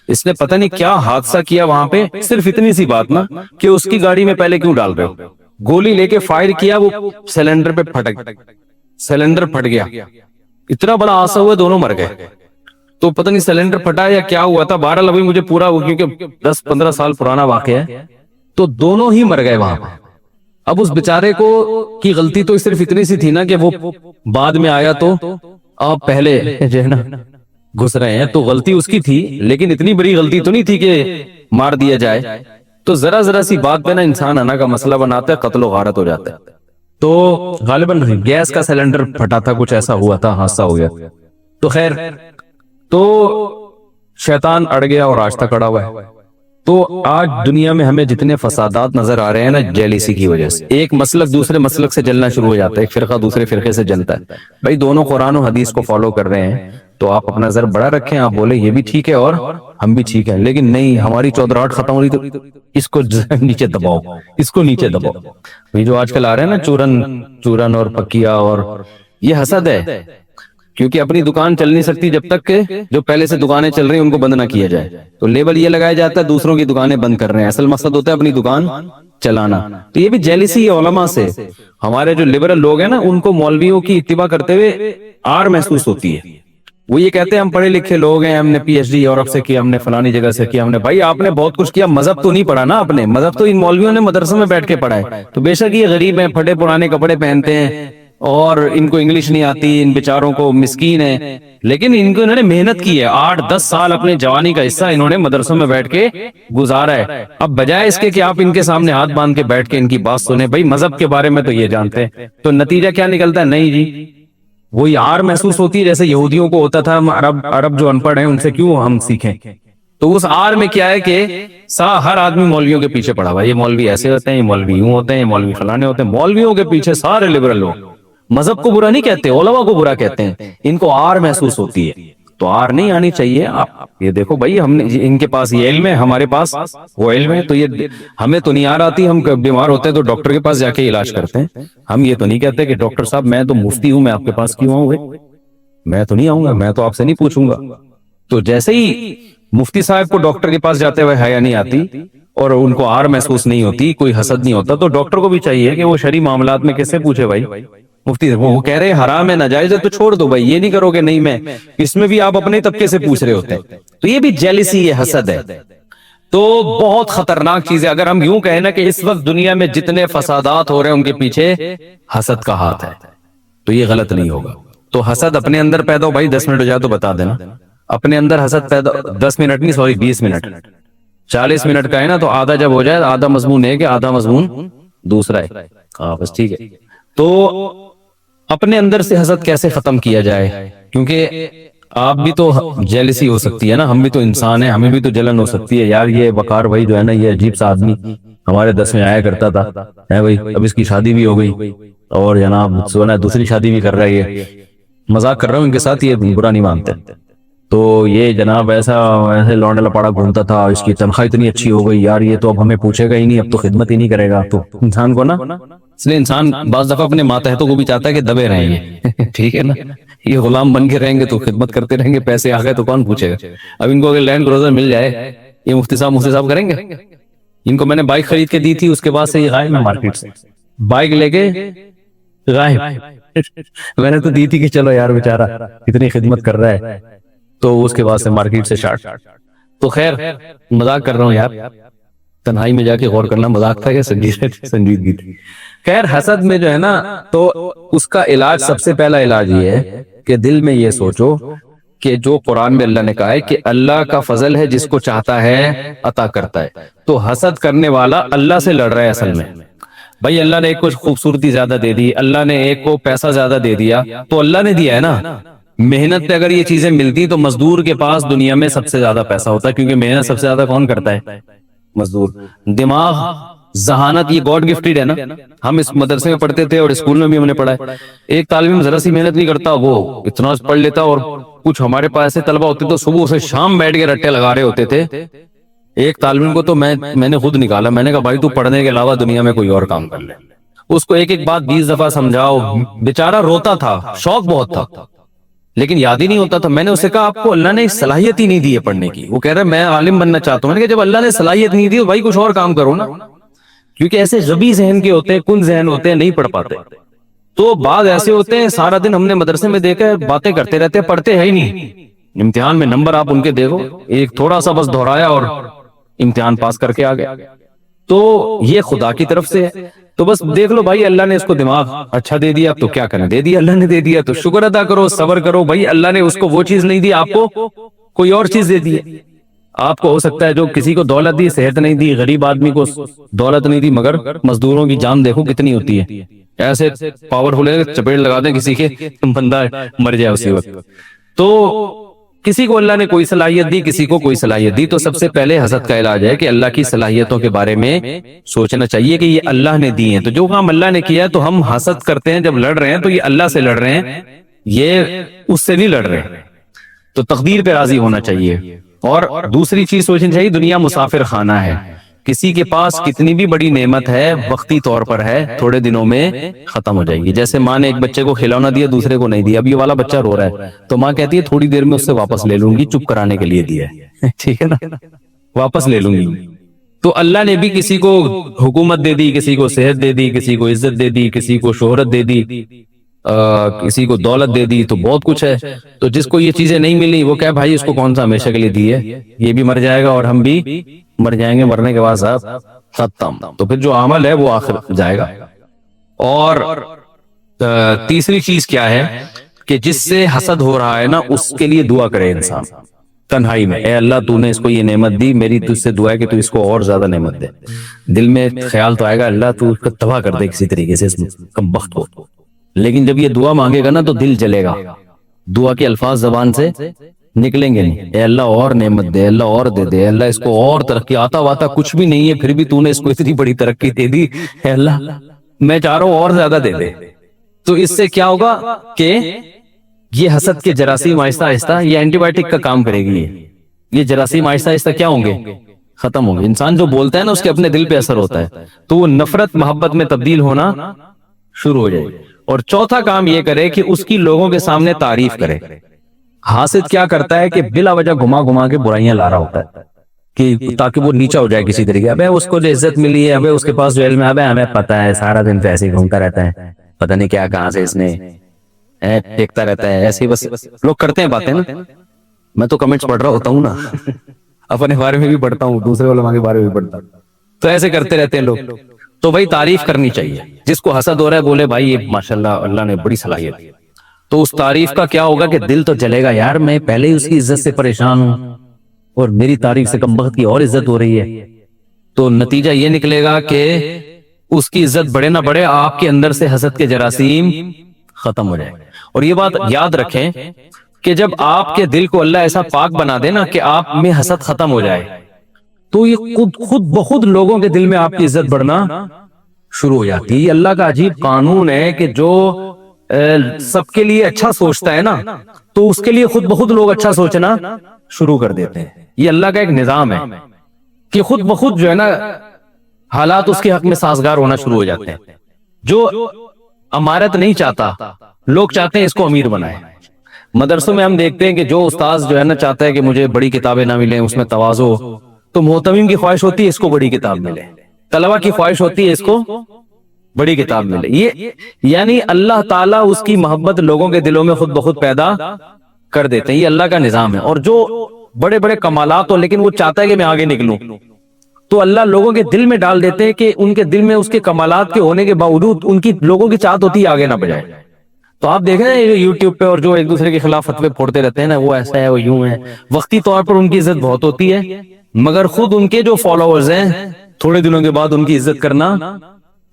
اس نے پتہ نہیں کیا حادثہ کیا وہاں پہ, صرف اتنی سی بات نا کہ اس کی گاڑی میں پہلے کیوں ڈال رہے ہو. گولی لے کے فائر کیا, وہ سلنڈر پہ سلنڈر پھٹ گیا. اتنا بڑا حادثہ ہوا, دونوں مر گئے. تو پتہ نہیں سلنڈر پھٹا یا کیا ہوا تھا, بہرحال ابھی مجھے پورا, کیونکہ 10-15 سال پرانا واقعہ ہے, تو دونوں ہی مر گئے وہاں پہ. اب اس بیچارے کو کی غلطی تو صرف اتنی سی تھی نا کہ وہ بعد میں آیا تو آپ پہلے جو ہے نا گھس رہے ہیں, تو غلطی اس کی تھی, لیکن اتنی بڑی غلطی تو نہیں تھی کہ مار دیا جائے. تو ذرا سی بات پہ نا انسان انا کا مسئلہ بناتا ہے, قتل و غارت ہو جاتا ہے. تو غالباً گیس کا سلنڈر پھٹا تھا, کچھ ایسا ہوا تھا, حادثہ ہو گیا. تو خیر, تو شیطان اڑ گیا اور آج تک اڑا ہوا ہے. تو آج دنیا میں ہمیں جتنے فسادات نظر آ رہے ہیں نا, جیلیسی کی وجہ سے. ایک مسلک دوسرے مسلک سے جلنا شروع ہو جاتا ہے, ایک فرقہ دوسرے فرقے سے جلتا ہے. بھائی دونوں قرآن و حدیث کو فالو کر رہے ہیں تو آپ اپنا نظر بڑا رکھیں, آپ بولے یہ بھی ٹھیک ہے اور ہم بھی ٹھیک ہیں, لیکن نہیں, ہماری چودراہٹ ختم ہو رہی تو اس کو نیچے دباؤ, اس کو نیچے دباؤ. یہ جو آج کل آ رہے ہیں نا چورن اور پکیا, اور یہ حسد ہے, کیونکہ اپنی دکان چل نہیں سکتی جب تک کہ جو پہلے سے دکانیں چل رہی ہیں ان کو بند نہ کیا جائے. تو لیبل یہ لگایا جاتا ہے دوسروں کی دکانیں بند کر رہے ہیں, اصل مقصد ہوتا ہے اپنی دکان چلانا. تو یہ بھی جیلیسی ہے علماء سے. ہمارے جو لبرل لوگ ہیں نا, ان کو مولویوں کی اتباع کرتے ہوئے آر محسوس ہوتی ہے. وہ یہ کہتے ہیں ہم پڑھے لکھے لوگ ہیں, ہم نے PhD یورپ سے کیا, ہم نے فلانی جگہ سے کیا. ہم نے, بھائی آپ نے بہت کچھ کیا, مذہب تو نہیں پڑھا نا آپ نے. مذہب تو ان مولویوں نے مدرسوں میں بیٹھ کے پڑھا ہے. تو بے شک یہ غریب ہیں, پھٹے پرانے کپڑے پہنتے ہیں اور ان کو انگلش نہیں آتی, ان بیچاروں کو مسکین ہے, لیکن ان کو انہوں نے محنت کی ہے. 8-10 سال اپنے جوانی کا حصہ انہوں نے مدرسوں میں بیٹھ کے گزارا ہے. اب بجائے اس کے کہ آپ ان کے سامنے ہاتھ باندھ کے بیٹھ کے ان کی بات سنیں, بھائی مذہب کے بارے میں تو یہ جانتے ہیں, تو نتیجہ کیا نکلتا ہے؟ نہیں جی, وہی آر محسوس ہوتی ہے جیسے یہودیوں کو ہوتا تھا, عرب جو ان پڑھ ہیں ان سے کیوں ہم سیکھیں. تو اس آر میں کیا ہے کہ ہر آدمی مولویوں کے پیچھے پڑا ہوا ہے. یہ مولوی ایسے ہوتے ہیں, یہ مولوی یوں ہوتے ہیں, یہ مولوی فلانے ہوتے ہیں. مولویوں کے پیچھے سارے لبرل لوگ. مذہب کو برا نہیں کہتے, علماء کو برا کہتے ہیں. ان کو آر محسوس ہوتی ہے, تو آر نہیں آنی چاہیے. آپ یہ دیکھو بھائی, ہم نے ان کے پاس یہ علم ہے, ہمارے پاس وہ علم ہے, تو یہ ہمیں تو نہیں آ رہا آتی. ہم بیمار ہوتے ہیں تو ڈاکٹر کے پاس جا کے علاج کرتے ہیں. ہم یہ تو نہیں کہتے کہ ڈاکٹر صاحب میں تو مفتی ہوں, میں آپ کے پاس کیوں آؤں؟ میں تو نہیں آؤں گا, میں تو آپ سے نہیں پوچھوں گا. تو جیسے ہی مفتی صاحب کو ڈاکٹر کے پاس جاتے ہوئے حیا نہیں آتی اور ان کو آر محسوس نہیں ہوتی, کوئی حسد نہیں ہوتا, تو ڈاکٹر کو بھی چاہیے کہ وہ شرعی معاملات میں کس سے پوچھے. بھائی مفتی وہ کہہ رہے حرام ہے, ناجائز ہے, تو چھوڑ دو بھائی, یہ نہیں کرو کہ نہیں میں, اس میں بھی آپ اپنے طبقے سے پوچھ رہے ہوتے ہیں. تو یہ بھی جیلیسی ہے, حسد ہے. تو بہت خطرناک چیز ہے. اگر ہم یوں کہیں نا کہ اس وقت دنیا میں جتنے فسادات ہو رہے ہیں ان کے پیچھے حسد کا ہاتھ ہے, تو یہ غلط نہیں ہوگا. تو حسد اپنے اندر پیدا ہو, بھائی 10 منٹ ہو جائے تو بتا دینا, اپنے اندر حسد پیدا, 10 منٹ نہیں, سوری 20 منٹ, 40 منٹ کا ہے نا, تو آدھا جب ہو جائے, آدھا مضمون ہے کہ آدھا مضمون دوسرا ہے. ہاں بس ٹھیک ہے. تو اپنے اندر سے حسد کیسے ختم کیا جائے, کیونکہ آپ بھی تو جیلسی ہو سکتی ہے نا, ہم بھی تو انسان ہیں, ہمیں بھی تو جلن ہو سکتی ہے. یار یہ وقار بھائی جو ہے نا, یہ عجیب سا آدمی ہمارے 10 میں آیا کرتا تھا ہے بھائی, اب اس کی شادی بھی ہو گئی اور جناب سونا دوسری شادی بھی کر رہا ہے. مذاق کر رہا ہوں ان کے ساتھ, یہ برا نہیں مانتے. تو یہ جناب ایسے لونڈا لپاڑا گھومتا تھا, اس کی تنخواہ اتنی اچھی ہو گئی, یار یہ تو اب ہمیں پوچھے گا ہی نہیں, اب تو خدمت ہی نہیں کرے گا. تو انسان کو نا, اس لیے انسان بعض دفعہ اپنے ماتحتوں کو بھی چاہتا ہے کہ دبے رہیں گے, ٹھیک ہے نا, یہ غلام بن کے رہیں گے تو خدمت کرتے رہیں گے, پیسے آ گئے تو کون پوچھے گا. اب ان کو اگر لینڈ کروزر مل جائے, یہ مفتی صاحب کریں گے. ان کو میں نے بائک خرید کے دی تھی, اس کے بعد سے یہ غائب ہے مارکیٹ سے, بائک لے کے غائب. میں نے تو دی تھی کہ چلو یار بیچارہ اتنی خدمت کر رہا ہے, تو اس کے بعد سے مارکیٹ سے شارٹ. تو خیر مذاق کر رہا ہوں یار, تنہائی میں جا کے غور کرنا مذاق تھا کہ سنجیدگی تھی. خیر حسد میں جو ہے نا, تو اس کا علاج, سب سے پہلا علاج یہ ہے کہ دل میں یہ سوچو کہ جو قرآن میں اللہ نے کہا ہے کہ اللہ کا فضل ہے, جس کو چاہتا ہے عطا کرتا ہے. تو حسد کرنے والا اللہ سے لڑ رہا ہے اصل میں. بھائی اللہ نے ایک کو خوبصورتی زیادہ دے دی, اللہ نے ایک کو پیسہ زیادہ دے دیا, تو اللہ نے دیا ہے نا. محنت پہ اگر یہ چیزیں ملتی تو مزدور کے پاس دنیا میں سب سے زیادہ پیسہ ہوتا ہے, کیونکہ محنت سب سے زیادہ کون کرتا ہے؟ مزدور. دماغ, ذہانت, یہ گاڈ گفٹڈ ہے نا. ہم اس مدرسے میں پڑھتے تھے اور اسکول میں بھی ہم نے پڑھا ہے. ایک طالب علم ذرا سی محنت نہیں کرتا, وہ اتنا پڑھ لیتا. اور کچھ ہمارے پاس ایسے طلبہ ہوتے تو صبح سے شام بیٹھ کے رٹے لگا رہے ہوتے تھے, ایک طالب علم کو تو میں نے خود نکالا، میں نے کہا بھائی تو پڑھنے کے علاوہ دنیا میں کوئی اور کام کر لے. اس کو ایک ایک بات 20 دفعہ سمجھاؤ، بیچارہ روتا تھا، شوق بہت تھا لیکن یاد ہی نہیں ہوتا تھا. میں نے اسے کہا آپ کو اللہ نے صلاحیت ہی نہیں دی ہے پڑھنے کی. وہ کہہ رہا ہے میں عالم بننا چاہتا ہوں. میں نے کہا جب اللہ نے صلاحیت نہیں دی تو بھائی کچھ اور کام کرو نا، کیونکہ ایسے غبی ذہن کے ہوتے ہیں، کن ذہن ہوتے ہیں، نہیں پڑھ پاتے. تو بعض ایسے ہوتے ہیں سارا دن ہم نے مدرسے میں دیکھا ہے باتیں کرتے رہتے ہیں، پڑھتے ہیں ہی نہیں. امتحان میں نمبر آپ ان کے دیکھو، ایک تھوڑا سا بس دہرایا اور امتحان پاس کر کے آ گیا. تو یہ خدا کی طرف سے ہے. تو بس دیکھ لو بھائی اللہ نے اس کو دماغ اچھا دے دیا تو کیا کریں، دے دیا اللہ نے، دے دیا تو شکر ادا کرو، صبر کرو. بھائی اللہ نے اس کو وہ چیز نہیں دی، آپ کو کوئی اور چیز دے دی. آپ کو ہو سکتا ہے جو کسی کو دولت دی، صحت نہیں دی، غریب آدمی کو دولت نہیں دی، مگر مزدوروں کی جان دیکھو کتنی ہوتی ہے. ایسے پاورفل ہے، چپیٹ لگا دیں کسی کے بندہ مر جائے اسی وقت. تو کسی کو اللہ نے کوئی صلاحیت دی، کسی کو کوئی صلاحیت دی. تو سب سے پہلے حسد کا علاج ہے کہ اللہ کی صلاحیتوں کے بارے میں سوچنا چاہیے کہ یہ اللہ نے دی ہیں. تو جو کام اللہ نے کیا ہے تو ہم حسد کرتے ہیں، جب لڑ رہے ہیں تو یہ اللہ سے لڑ رہے ہیں، یہ اس سے نہیں لڑ رہے ہیں. تو تقدیر پہ راضی ہونا چاہیے. اور دوسری چیز سوچنی چاہیے، دنیا مسافر خانہ ہے. کسی کے پاس کتنی بھی بڑی نعمت ہے، وقتی طور پر ہے، تھوڑے دنوں میں ختم ہو جائے گی. جیسے ماں نے ایک بچے کو کھلونا دیا، دوسرے کو نہیں دیا. اب یہ والا بچہ رو رہا ہے تو ماں کہتی ہے تھوڑی دیر میں اس سے واپس لے لوں گی، چپ کرانے کے لیے دیا ہے. ٹھیک ہے نا، واپس لے لوں گی. تو اللہ نے بھی کسی کو حکومت دے دی، کسی کو صحت دے دی، کسی کو عزت دے دی، کسی کو شہرت دے دی، کسی کو دولت دے دی. تو بہت کچھ ہے. تو جس کو یہ چیزیں نہیں ملی وہ کہے بھائی اس کو کون سا ہمیشہ کے لیے دی ہے، یہ بھی مر جائے گا اور ہم بھی مر جائیں گے، مرنے کے بعد صاحب ختم. تو پھر جو عمل ہے وہ آخر جائے گا. اور تیسری چیز کیا ہے کہ جس سے حسد ہو رہا ہے نا اس کے لیے دعا کرے انسان تنہائی میں. اے اللہ تو نے اس کو یہ نعمت دی، میری تجھ سے دعا ہے کہ تو اس کو اور زیادہ نعمت دے. دل میں خیال تو آئے گا اللہ تو اس کو تباہ کر دے کسی طریقے سے اس کمبخت کو. لیکن جب یہ دعا مانگے گا نا تو دل جلے گا. دعا کے الفاظ زبان سے نکلیں گے نہیں. اے اللہ اور نعمت دے، اللہ اور دے دے، اللہ اس کو اور ترقی، آتا واتا کچھ بھی نہیں ہے پھر بھی تو نے اس کو اتنی بڑی ترقی دے دی، اے اللہ میں چاہ رہا ہوں اور زیادہ دے دے. تو اس سے کیا ہوگا کہ یہ حسد کے جراثیم آہستہ آہستہ یہ اینٹی بائیوٹک کا کام کرے گی. یہ جراثیم آہستہ آہستہ کیا ہوں گے، ختم ہوں گے. انسان جو بولتا ہے نا اس کے اپنے دل پہ اثر ہوتا ہے، تو وہ نفرت محبت میں تبدیل ہونا شروع ہو جائے. اور چوتھا کام یہ کرے کہ اس کی لوگوں کے سامنے تعریف کرے. حاسد کیا کرتا ہے کہ بلا وجہ گھما گھما کے برائیاں لا رہا ہوتا ہے کہ تاکہ وہ نیچا ہو جائے کسی طریقے. ابے اس کو جو عزت ملی ہے، ابے اس کے پاس جو علم ہے، ابے ہمیں پتا ہے سارا دن تو ایسے ہی گھومتا رہتا ہے، پتہ نہیں کیا کہاں سے اس نے دیکھتا رہتا ہے. ایسے ہی بس لوگ کرتے ہیں باتیں نا. میں تو کمنٹس پڑھ رہا ہوتا ہوں نا، اپنے بارے میں بھی پڑھتا ہوں، دوسرے علماء کے بارے میں بھی پڑھتا ہوں. تو ایسے کرتے رہتے ہیں لوگ. تو بھائی تعریف کرنی چاہیے. جس کو حسد ہو رہا ہے بولے بھائی یہ ماشاءاللہ اللہ نے بڑی صلاحیت دی. تو اس تعریف کا کیا ہوگا کہ دل تو جلے گا، یار میں پہلے ہی اس کی عزت سے پریشان ہوں اور میری تعریف سے کم بخت کی اور عزت ہو رہی ہے. تو نتیجہ یہ نکلے گا کہ اس کی عزت بڑھے نہ بڑھے آپ کے اندر سے حسد کے جراثیم ختم ہو جائے. اور یہ بات یاد رکھیں کہ جب آپ کے دل کو اللہ ایسا پاک بنا دے نا کہ آپ میں حسد ختم ہو جائے تو یہ خود بخود لوگوں کے دل میں آپ کی عزت بڑھنا شروع ہو جاتی ہے. یہ اللہ کا عجیب قانون ہے کہ جو سب کے لیے اچھا سوچتا ہے نا تو اس کے لیے خود بخود لوگ اچھا سوچنا شروع کر دیتے ہیں. یہ اللہ کا ایک نظام ہے کہ خود بخود جو ہے نا حالات اس کے حق میں سازگار ہونا شروع ہو جاتے ہیں. جو امارت نہیں چاہتا، لوگ چاہتے ہیں اس کو امیر بنائے. مدرسوں میں ہم دیکھتے ہیں کہ جو استاذ جو ہے نا چاہتا ہے کہ مجھے بڑی کتابیں نہ ملیں، اس میں تواضع، تو محتمم کی خواہش ہوتی ہے اس کو بڑی کتاب ملے، طلبہ کی خواہش ہوتی ہے اس کو بڑی کتاب ملے. یہ یعنی اللہ تعالیٰ اس کی محبت لوگوں کے دلوں میں خود بخود پیدا کر دیتے ہیں. یہ اللہ کا نظام ہے. اور جو بڑے بڑے کمالات ہو لیکن وہ چاہتا ہے کہ میں آگے نکلوں، تو اللہ لوگوں کے دل میں ڈال دیتے ہیں کہ ان کے دل میں اس کے کمالات کے ہونے کے باوجود ان کی لوگوں کی چاہت ہوتی ہے آگے نہ بڑھائے. تو آپ دیکھیں نا یوٹیوب پہ اور جو ایک دوسرے کے خلاف فتوے پھوڑتے رہتے ہیں نا، وہ ایسا ہے، وہ یوں ہے. وقتی طور پر ان کی عزت بہت ہوتی ہے مگر خود ان کے جو فالوورز ہیں تھوڑے دنوں کے بعد ان کی عزت کرنا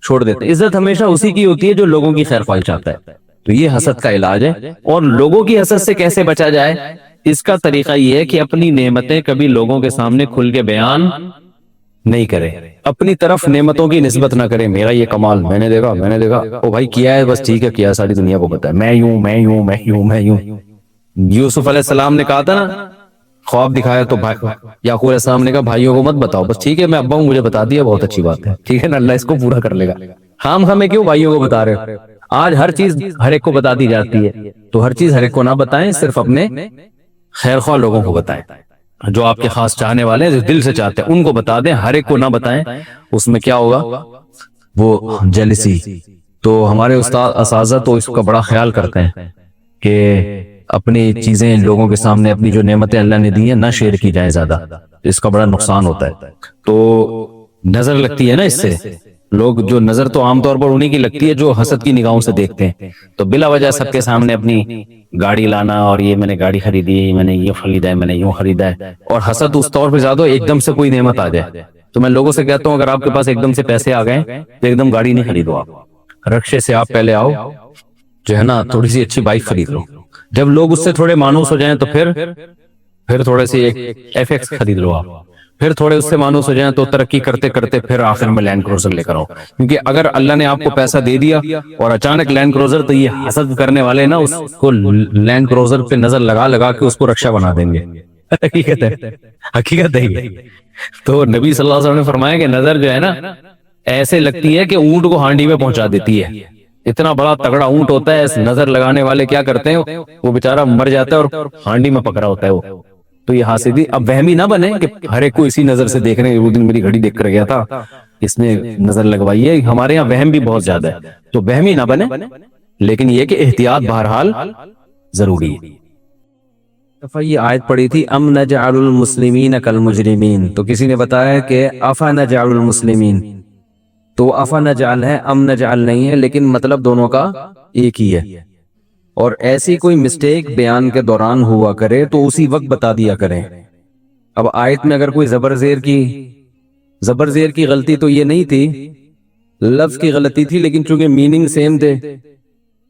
چھوڑ دیتے. عزت ہمیشہ اسی کی ہوتی ہے جو لوگوں کی خیر خواہی چاہتا ہے. تو یہ حسد کا علاج ہے. اور لوگوں کی حسد سے کیسے بچا جائے، اس کا طریقہ یہ ہے کہ اپنی نعمتیں کبھی لوگوں کے سامنے کھل کے بیان نہیں کرے، اپنی طرف نعمتوں کی نسبت نہ کرے. میرا یہ کمال میں نے دیکھا او بھائی کیا ہے، بس ٹھیک ہے کیا، ساری دنیا کو پتا ہے، میں یوں. یوسف علیہ السلام نے کہا تھا نا خواب دکھایا تو یعقوب علیہ السلام نے کہا بھائیوں کو مت بتاؤ، بس ٹھیک ہے میں ابا ہوں مجھے بتا دیا بہت اچھی بات ہے، ٹھیک ہے نا، اللہ اس کو پورا کر لے گا، خام ہمیں کیوں بھائیوں کو بتا رہے ہو؟ آج ہر چیز ہر ایک کو بتا دی جاتی ہے، تو ہر چیز ہر ایک کو نہ بتائیں، صرف اپنے خیر خواہ لوگوں کو بتائیں، جو آپ کے خاص چاہنے والے ہیں، جو دل سے چاہتے ہیں ان کو بتا دیں، ہر ایک کو نہ بتائیں، اس میں کیا ہوگا وہ جیلسی۔ تو ہمارے استاد اساتذہ تو اس کا بڑا خیال کرتے ہیں کہ اپنی چیزیں لوگوں کے سامنے، اپنی جو نعمتیں اللہ نے دی ہیں نہ شیئر کی جائیں زیادہ، اس کا بڑا نقصان ہوتا ہے۔ تو نظر لگتی ہے نا اس سے، لوگ جو نظر تو عام طور پر انہی کی لگتی ہے جو حسد کی نگاہوں سے دیکھتے ہیں، تو بلا وجہ سب کے سامنے اپنی گاڑی لانا اور یہ میں نے گاڑی خریدی ہے، میں نے یہ خریدا ہے، میں نے یوں خریدا ہے، اور حسد اس طور پہ زیادہ ایک دم سے کوئی نعمت آ جائے تو میں لوگوں سے کہتا ہوں اگر آپ کے پاس ایک دم سے پیسے آ گئے تو ایک دم گاڑی نہیں خریدو، آپ رکشے سے آپ پہلے آؤ، جو ہے نا تھوڑی سی اچھی بائک خرید لو، جب لوگ اس سے تھوڑے مانوس ہو جائیں تو پھر تھوڑے سی ایک ایف ایکس خرید لو آپ، پھر تھوڑے اس سے مانوس ہو جائیں تو ترقی کرتے کرتے پھر آخر میں لینڈ کروزر لے کر آؤ، کیونکہ اگر اللہ نے آپ کو پیسہ دے دیا اور اچانک لینڈ کروزر، تو یہ حسد کرنے والے نا اس کو لینڈ کروزر پہ نظر لگا لگا کے اس کو رکشہ بنا دیں گے، حقیقت ہے، حقیقت ہے یہ۔ تو نبی صلی اللہ علیہ وسلم نے فرمایا کہ نظر جو ہے نا ایسے لگتی ہے کہ اونٹ کو ہانڈی میں پہنچا دیتی ہے، اتنا بڑا تگڑا اونٹ ہوتا ہے، نظر لگانے والے کیا کرتے ہیں وہ بیچارہ مر جاتا ہے اور ہانڈی میں پکڑا ہوتا ہے وہ۔ تو یہ حاسدی، اب وہمی نہ بنے کہ ہر ایک کو اسی نظر سے دیکھ رہے ہیں، وہ دن میری گھڑی دیکھ کر گیا تھا اس نے نظر لگوائی ہے، ہمارے یہاں وہم بھی بہت زیادہ ہے، تو وہمی نہ بنے، لیکن یہ کہ احتیاط بہرحال ضروری ہے۔ یہ آیت پڑھی تھی ام نجعل المسلمین کالمجرمین، تو کسی نے بتایا کہ افا نجعل المسلمین، تو افا نجعل ہے ام نجعل نہیں ہے، لیکن مطلب دونوں کا ایک ہی ہے، اور ایسی کوئی مسٹیک بیان کے دوران ہوا کرے تو اسی وقت بتا دیا کریں۔ اب آیت میں اگر کوئی زبر زیر کی غلطی تو یہ نہیں تھی، لفظ کی غلطی تھی، لیکن چونکہ میننگ سیم تھے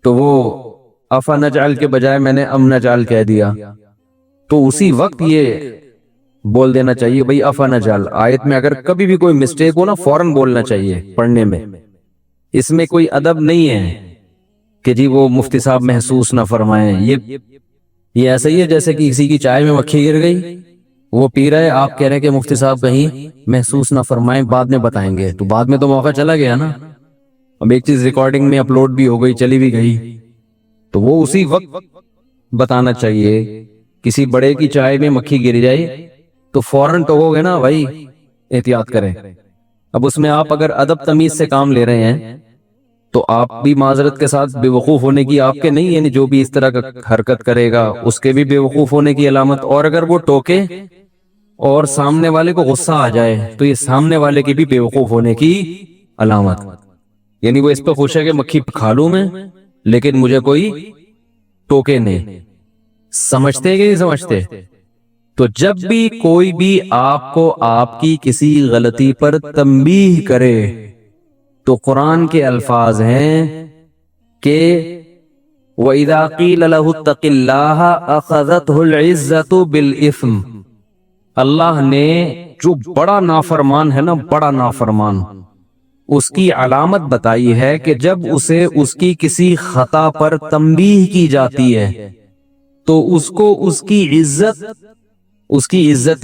تو وہ افا نجعل کے بجائے میں نے ام نجعل کہہ دیا، تو اسی وقت یہ بول دینا چاہیے بھئی افا نجعل۔ آیت میں اگر کبھی بھی کوئی مسٹیک ہو نا فوراً بولنا چاہیے پڑھنے میں، اس میں کوئی ادب نہیں ہے کہ جی وہ مفتی صاحب محسوس نہ فرمائیں، یہ ایسا ہی ہے جیسے کہ کسی کی چائے میں مکھی گر گئی، وہ پی رہے، آپ کہہ رہے کہ مفتی صاحب کہیں محسوس نہ فرمائیں بعد میں بتائیں گے، تو بعد میں تو موقع چلا گیا نا، اب ایک چیز ریکارڈنگ میں اپلوڈ بھی ہو گئی، چلی بھی گئی، تو وہ اسی وقت بتانا چاہیے۔ کسی بڑے کی چائے میں مکھی گر جائے تو فوراً ٹوکو گے نا بھائی احتیاط کریں۔ اب اس میں آپ اگر ادب تمیز سے کام لے رہے ہیں تو آپ بھی معذرت کے ساتھ بے وقوف ہونے کی آپ کے نہیں، یعنی جو بھی اس طرح کا حرکت کرے گا اس کے بھی بے وقوف ہونے کی علامت، اور اگر وہ ٹوکے اور سامنے والے کو غصہ آ جائے تو یہ سامنے والے کی بھی بے وقوف ہونے کی علامت، یعنی وہ اس پہ خوش ہے کہ مکھی کھا لوں میں لیکن مجھے کوئی ٹوکے نہیں۔ سمجھتے کہ نہیں سمجھتے؟ تو جب بھی کوئی بھی آپ کو آپ کی کسی غلطی پر تنبیہ کرے تو قرآن کے الفاظ ہیں کہ وَإِذَا قِيلَ لَهُ اتَّقِ اللَّهَ أَخَذَتْهُ الْعِزَّةُ بِالْإِثْمِ، اللہ نے جو بڑا نافرمان ہے نا، بڑا نافرمان، اس کی علامت بتائی ہے کہ جب اسے اس کی کسی خطا پر تنبیہ کی جاتی ہے تو اس کو اس کی عزت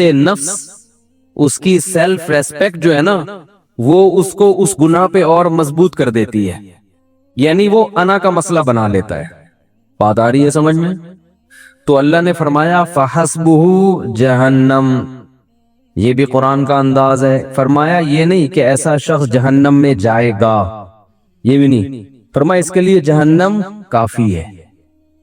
نفس، اس کی سیلف ریسپیکٹ جو ہے نا، وہ اس کو اس گناہ پہ اور مضبوط کر دیتی ہے، یعنی وہ انا کا مسئلہ بنا لیتا ہے۔ بات آ رہی ہے سمجھ میں؟ تو اللہ نے فرمایا فَحَسْبُهُ جَهَنَّمْ، یہ بھی قرآن کا انداز ہے، فرمایا یہ نہیں کہ ایسا شخص جہنم میں جائے گا، یہ بھی نہیں، فرمایا اس کے لیے جہنم کافی ہے۔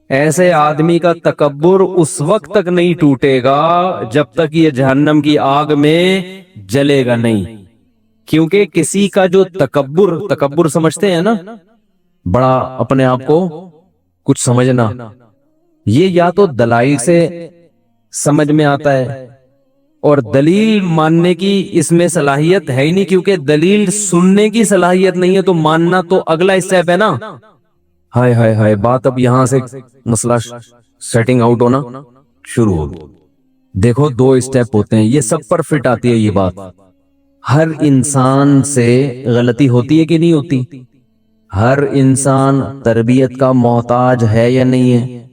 ایسے آدمی کا تکبر اس وقت تک نہیں ٹوٹے گا جب تک یہ جہنم کی آگ میں جلے گا نہیں، کیونکہ کسی کا جو تکبر سمجھتے ہیں نا، بڑا اپنے آپ کو کچھ سمجھنا، یہ یا تو دلائل سے سمجھ میں آتا ہے، اور دلیل ماننے کی اس میں صلاحیت ہے ہی نہیں، کیونکہ دلیل سننے کی صلاحیت نہیں ہے تو ماننا تو اگلا اسٹیپ ہے نا۔ ہائے ہائے ہائے، بات اب یہاں سے مسئلہ سیٹنگ آؤٹ ہونا شروع ہو۔ دیکھو دو اسٹیپ ہوتے ہیں، یہ سب پر فٹ آتی ہے یہ بات۔ ہر انسان سے غلطی ہوتی ہے کہ نہیں ہوتی؟ ہر انسان تربیت کا محتاج ہے یا نہیں ہے؟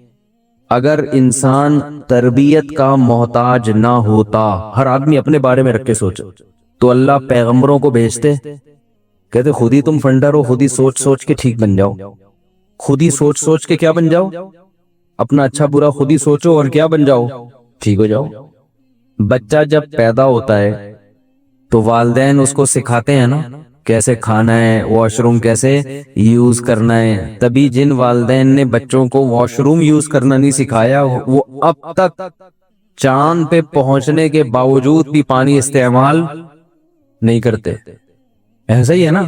اگر انسان تربیت کا محتاج نہ ہوتا، ہر آدمی اپنے بارے میں رکھ کے سوچو، تو اللہ پیغمبروں کو بھیجتے، کہتے خود ہی تم فنڈر ہو، خود ہی سوچ سوچ کے ٹھیک بن جاؤ، خود ہی سوچ سوچ کے کیا بن جاؤ، اپنا اچھا برا خود ہی سوچو اور کیا بن جاؤ، ٹھیک ہو جاؤ۔ بچہ جب پیدا ہوتا ہے تو والدین اس کو سکھاتے ہیں نا کیسے کھانا ہے، واش روم کیسے یوز کرنا ہے۔ تبھی جن والدین نے بچوں کو واش روم یوز کرنا نہیں سکھایا، وہ اب تک چاند پہ پہنچنے کے باوجود بھی پانی استعمال نہیں کرتے۔ ایسا ہی ہے نا،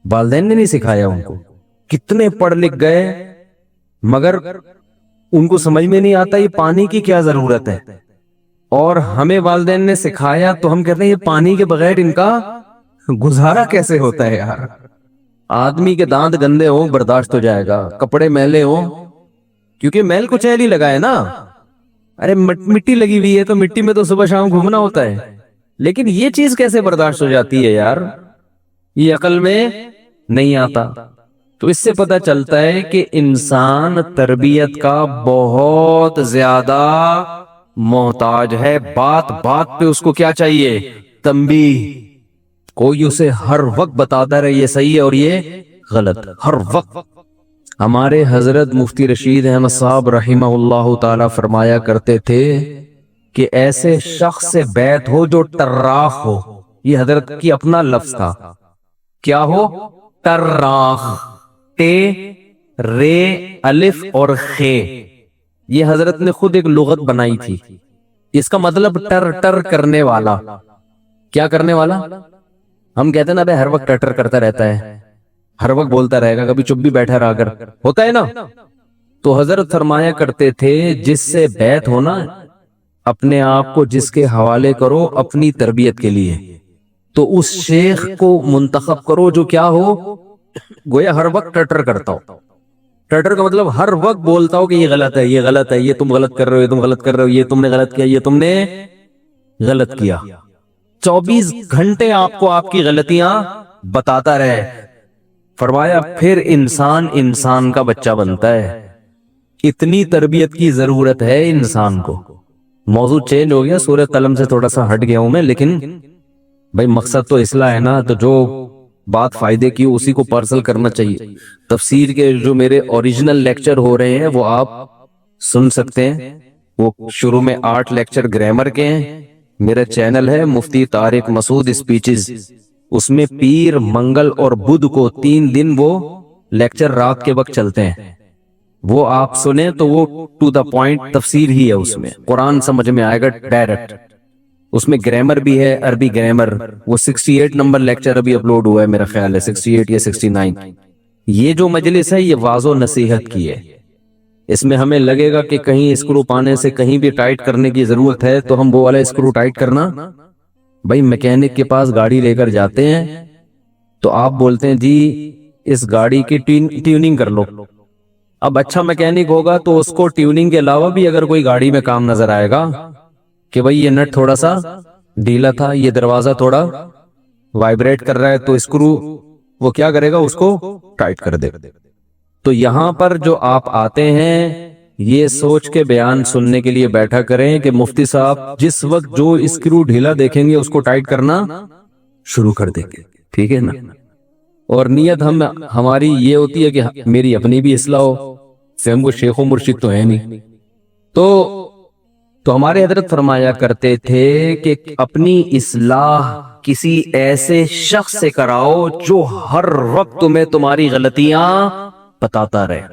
والدین نے نہیں سکھایا ان کو، کتنے پڑھ لکھ گئے مگر ان کو سمجھ میں نہیں آتا یہ پانی کی کیا ضرورت ہے، اور ہمیں والدین نے سکھایا تو ہم کہتے ہیں یہ پانی کے بغیر ان کا گزارا کیسے ہوتا ہے یار۔ آدمی کے دانت گندے ہوں برداشت ہو جائے گا، کپڑے میلے ہوں، کیونکہ میل کو چیل ہی لگا ہے نا، ارے مٹی لگی ہوئی ہے تو مٹی میں تو صبح شام گھومنا ہوتا ہے، لیکن یہ چیز کیسے برداشت ہو جاتی ہے یار، یہ عقل میں نہیں آتا۔ تو اس سے پتہ چلتا ہے کہ انسان تربیت کا بہت زیادہ محتاج ہے، بات بات پہ اس کو کیا چاہیے، تنبیہ، کوئی اسے ہر وقت بتاتا رہے یہ صحیح ہے اور یہ غلط، ہر وقت۔ ہمارے حضرت مفتی رشید احمد صاحب رحمہ اللہ تعالی فرمایا کرتے تھے کہ ایسے شخص سے بیعت ہو جو طراح ہو، یہ حضرت کی اپنا لفظ تھا، کیا ہو، طراح، تے رے الف اور خے، یہ حضرت نے خود ایک لغت بنائی تھی، اس کا مطلب ٹر ٹر کرنے والا۔ کیا کرنے والا؟ ہم کہتے ہیں نا بے ہر وقت ٹر ٹر کرتا رہتا ہے، ہر وقت بولتا رہے گا، کبھی چپ بھی بیٹھا رہا کر، ہوتا ہے نا۔ تو حضرت فرمایا کرتے تھے جس سے بیعت ہونا، اپنے آپ کو جس کے حوالے کرو اپنی تربیت کے لیے، تو اس شیخ کو منتخب کرو جو کیا ہو، گویا ہر وقت ٹر ٹر کرتا ہو۔ ٹر کا مطلب ہر وقت بولتا ہو کہ یہ غلط ہے، یہ غلط ہے، یہ تم غلط کر رہے ہو، یہ تم غلط کر رہے ہو، یہ تم نے غلط کیا، یہ تم نے غلط کیا، 24 گھنٹے آپ کو آپ کی غلطیاں بتاتا رہے۔ فرمایا پھر انسان انسان کا بچہ بنتا ہے، اتنی تربیت کی ضرورت ہے انسان کو۔ موضوع چینج ہو گیا، سورہ قلم سے تھوڑا سا ہٹ گیا ہوں میں، لیکن بھائی مقصد تو اصلاح ہے نا، تو جو بات فائدے کی اسی کو پارسل کرنا چاہیے۔ تفسیر کے جو میرے اوریجنل لیکچر ہو رہے ہیں وہ آپ سن سکتے ہیں، وہ شروع میں 8 لیکچر گرامر کے ہیں، میرا چینل ہے مفتی طارق مسعود اسپیچز، اس میں پیر، منگل اور بدھ کو 3 دن وہ لیکچر رات کے وقت چلتے ہیں، وہ آپ سنیں تو وہ ٹو دا پوائنٹ تفسیر ہی ہے، اس میں قرآن سمجھ میں آئے گا ڈائریکٹ، اس میں گرامر بھی ہے، عربی گرامر۔ وہ 68 نمبر لیکچر ابھی اپلوڈ ہوا ہے میرا خیال ہے، 68 یا 69۔ یہ جو مجلس ہے یہ واضح و نصیحت کی ہے، اس میں ہمیں لگے گا کہ کہیں اسکرو پانے سے کہیں بھی ٹائٹ کرنے کی ضرورت ہے تو ہم وہ والا اسکرو ٹائٹ کرنا، بھائی میکینک کے پاس گاڑی لے کر جاتے ہیں تو آپ بولتے ہیں جی اس گاڑی کی ٹیوننگ کر لو، اب اچھا میکینک ہوگا تو اس کو ٹیوننگ کے علاوہ بھی اگر کوئی گاڑی میں کام نظر آئے گا کہ بھئی یہ نٹ تھوڑا سا ڈھیلا تھا، یہ دروازہ تھوڑا وائبریٹ کر رہا ہے، تو اسکرو وہ کیا کرے گا، اس کو ٹائٹ کر دے۔ تو یہاں پر جو آپ آتے ہیں یہ سوچ کے بیان سننے کے لیے بیٹھا کریں کہ مفتی صاحب جس وقت جو اسکرو ڈھیلا دیکھیں گے اس کو ٹائٹ کرنا شروع کر دیں گے، ٹھیک ہے نا۔ اور نیت ہماری یہ ہوتی ہے کہ میری اپنی بھی اصلاح ہو، سے ہم کو شیخ و مرشد تو ہے نہیں۔ تو ہمارے حضرت فرمایا کرتے تھے کہ اپنی اصلاح کسی ایسے شخص سے کراؤ جو ہر وقت تمہیں تمہاری غلطیاں بتاتا رہے۔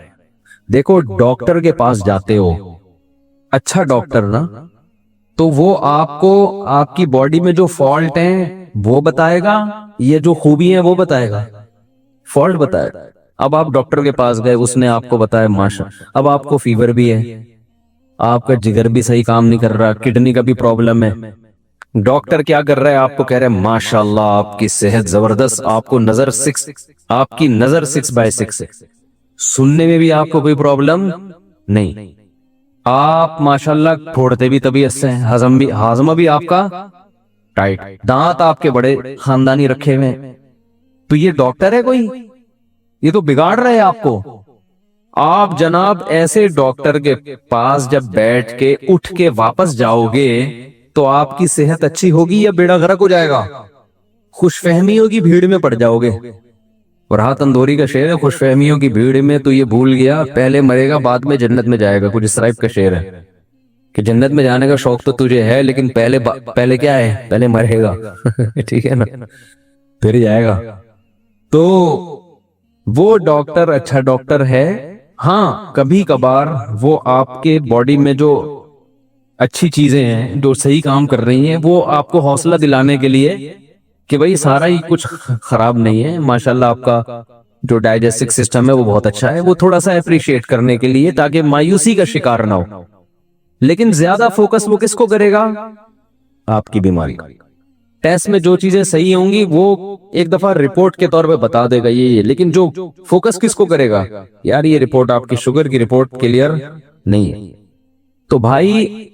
دیکھو ڈاکٹر کے پاس جاتے ہو، اچھا ڈاکٹر نا، تو وہ آپ کو آپ کی باڈی میں جو فالٹ ہیں وہ بتائے گا، یہ جو خوبی ہیں وہ بتائے گا، فالٹ بتائے گا۔ اب آپ ڈاکٹر کے پاس گئے، اس نے آپ کو بتایا ماشا، اب آپ کو فیور بھی ہے، آپ کا جگر بھی صحیح کام نہیں کر رہا، کڈنی کا بھی پرابلم ہے، ڈاکٹر کیا کر رہا ہے، آپ کو کہہ رہے ہیں ماشاءاللہ آپ کی صحت زبردست، آپ کو نظر 6، آپ کی نظر 6/6 ہے، سننے میں بھی آپ کو کوئی پرابلم نہیں، آپ ماشاءاللہ پھوڑتے بھی طبیعت سے ہیں، ہاضمہ بھی آپ کا ٹائٹ، دانت آپ کے بڑے خاندانی رکھے ہوئے ہیں، تو یہ ڈاکٹر ہے کوئی؟ یہ تو بگاڑ رہے ہیں آپ کو۔ آپ جناب ایسے ڈاکٹر کے پاس جب بیٹھ کے اٹھ کے واپس جاؤ گے تو آپ کی صحت اچھی ہوگی یا بیڑا غرق ہو جائے گا؟ خوش فہمیوں کی بھیڑ میں پڑ جاؤ گے. فرحات اندوری کا شعر ہے، خوش فہمیوں کی بھیڑ میں تو یہ بھول گیا پہلے مرے گا بعد میں جنت میں جائے گا. کچھ اس طرح کا شعر ہے کہ جنت میں جانے کا شوق تو تجھے ہے لیکن پہلے کیا ہے، پہلے مرے گا. ٹھیک ہے نا، پھر جائے گا. تو وہ ڈاکٹر اچھا ڈاکٹر ہے. ہاں کبھی کبھار وہ آپ کے باڈی میں جو اچھی چیزیں ہیں جو صحیح کام کر رہی ہیں وہ آپ کو حوصلہ دلانے کے لیے کہ بھئی سارا ہی کچھ خراب نہیں ہے، ماشاءاللہ آپ کا جو ڈائجسٹک سسٹم ہے وہ بہت اچھا ہے، وہ تھوڑا سا اپریشیٹ کرنے کے لیے تاکہ مایوسی کا شکار نہ ہو. لیکن زیادہ فوکس وہ کس کو کرے گا؟ آپ کی بیماری. ٹیسٹ میں جو چیزیں صحیح ہوں گی وہ ایک دفعہ رپورٹ کے طور پہ بتا دے گا یہ، لیکن جو فوکس کس کو کرے گا؟ یار یہ رپورٹ آپ کی شوگر کی رپورٹ کلیئر نہیں ہے. تو بھائی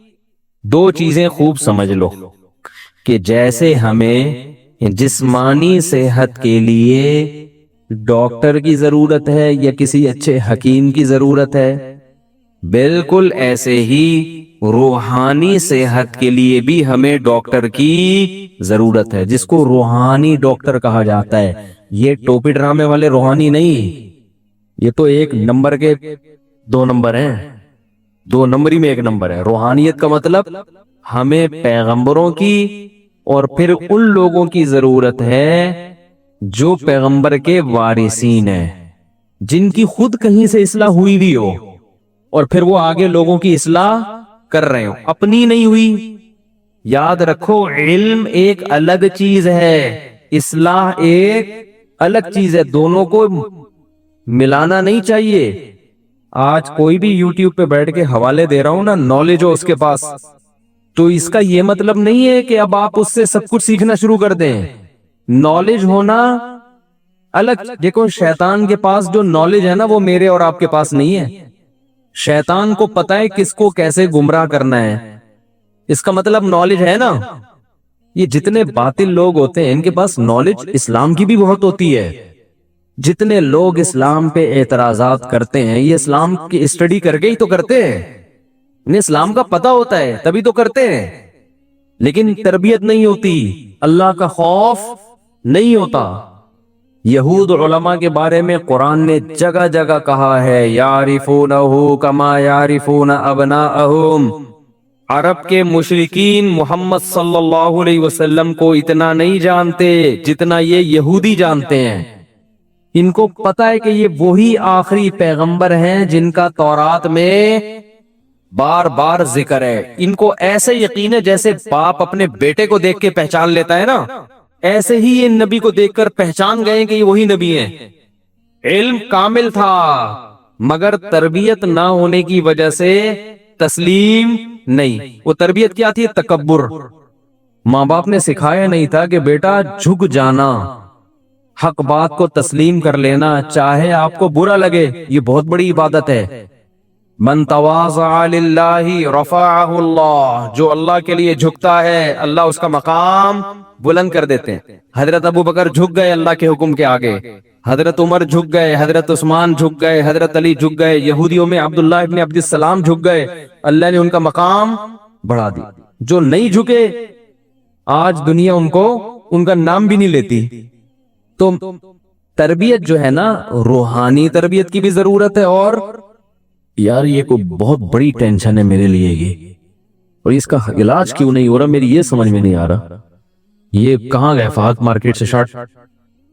دو چیزیں خوب سمجھ لو کہ جیسے ہمیں جسمانی صحت کے لیے ڈاکٹر کی ضرورت ہے یا کسی اچھے حکیم کی ضرورت ہے، بالکل ایسے ہی روحانی صحت کے لیے بھی ہمیں ڈاکٹر کی ضرورت ہے، جس کو روحانی ڈاکٹر کہا جاتا ہے. یہ ٹوپی ڈرامے والے روحانی نہیں، یہ تو ایک نمبر کے دو نمبر ہیں، دو نمبری میں ایک نمبر ہے. روحانیت کا مطلب ہمیں پیغمبروں کی اور پھر ان لوگوں کی ضرورت ہے جو پیغمبر کے وارثین ہیں، جن کی خود کہیں سے اصلاح ہوئی بھی ہو اور پھر وہ آگے لوگوں کی اصلاح کر رہے ہو، اپنی نہیں ہوئی. یاد رکھو علم ایک الگ چیز ہے، اصلاح ایک الگ چیز ہے، دونوں کو ملانا نہیں چاہیے. آج کوئی بھی یوٹیوب پہ بیٹھ کے حوالے دے رہا ہوں نا، نالج ہو اس کے پاس، تو اس کا یہ مطلب نہیں ہے کہ اب آپ اس سے سب کچھ سیکھنا شروع کر دیں. نالج ہونا الگ. دیکھو شیطان کے پاس جو نالج ہے نا وہ میرے اور آپ کے پاس نہیں ہے. شیطان کو پتا ہے کس کو کیسے گمراہ کرنا ہے، اس کا مطلب نالج ہے نا. یہ جتنے باطل لوگ ہوتے ہیں ان کے پاس نالج اسلام کی بھی بہت ہوتی ہے. جتنے لوگ اسلام پہ اعتراضات کرتے ہیں یہ اسلام کی اسٹڈی کر کے ہی تو کرتے ہیں، انہیں اسلام کا پتہ ہوتا ہے تبھی تو کرتے ہیں. لیکن تربیت نہیں ہوتی، اللہ کا خوف نہیں ہوتا. یہود علماء کے بارے میں قرآن نے جگہ جگہ کہا ہے یعرفونہ کما یعرفون ابناءہم. عرب کے مشرکین محمد صلی اللہ علیہ وسلم کو اتنا نہیں جانتے جتنا یہ یہودی جانتے ہیں. ان کو پتا ہے کہ یہ وہی آخری پیغمبر ہیں جن کا تورات میں بار بار ذکر ہے. ان کو ایسے یقین ہے جیسے باپ اپنے بیٹے کو دیکھ کے پہچان لیتا ہے نا، ایسے ہی یہ نبی کو دیکھ کر پہچان گئے کہ یہ وہی نبی ہیں. علم کامل تھا مگر تربیت نہ ہونے کی وجہ سے تسلیم نہیں. وہ تربیت کیا تھی؟ تکبر. ماں باپ نے سکھایا نہیں تھا کہ بیٹا جھک جانا، حق بات کو تسلیم کر لینا چاہے آپ کو برا لگے، یہ بہت بڑی عبادت ہے. من تواضع للہ رفعہ اللہ، جو اللہ کے لیے جھکتا ہے اللہ اس کا مقام بلند کر دیتے ہیں. حضرت ابو بکر جھک گئے اللہ کے حکم کے آگے، حضرت عمر جھک گئے، حضرت عثمان جھک گئے، حضرت علی جھک گئے، یہودیوں میں عبداللہ ابن عبد السلام جھک گئے، اللہ نے ان کا مقام بڑھا دی. جو نہیں جھکے آج دنیا ان کو ان کا نام بھی نہیں لیتی. تو تربیت جو ہے نا روحانی تربیت کی بھی ضرورت ہے. اور یار یہ کوئی بہت بڑی ٹینشن ہے میرے لیے یہ، اور اس کا علاج کیوں نہیں ہو رہا میری یہ سمجھ میں نہیں آ رہا. یہ کہاں گئے فہد مارکیٹ سے شارٹ؟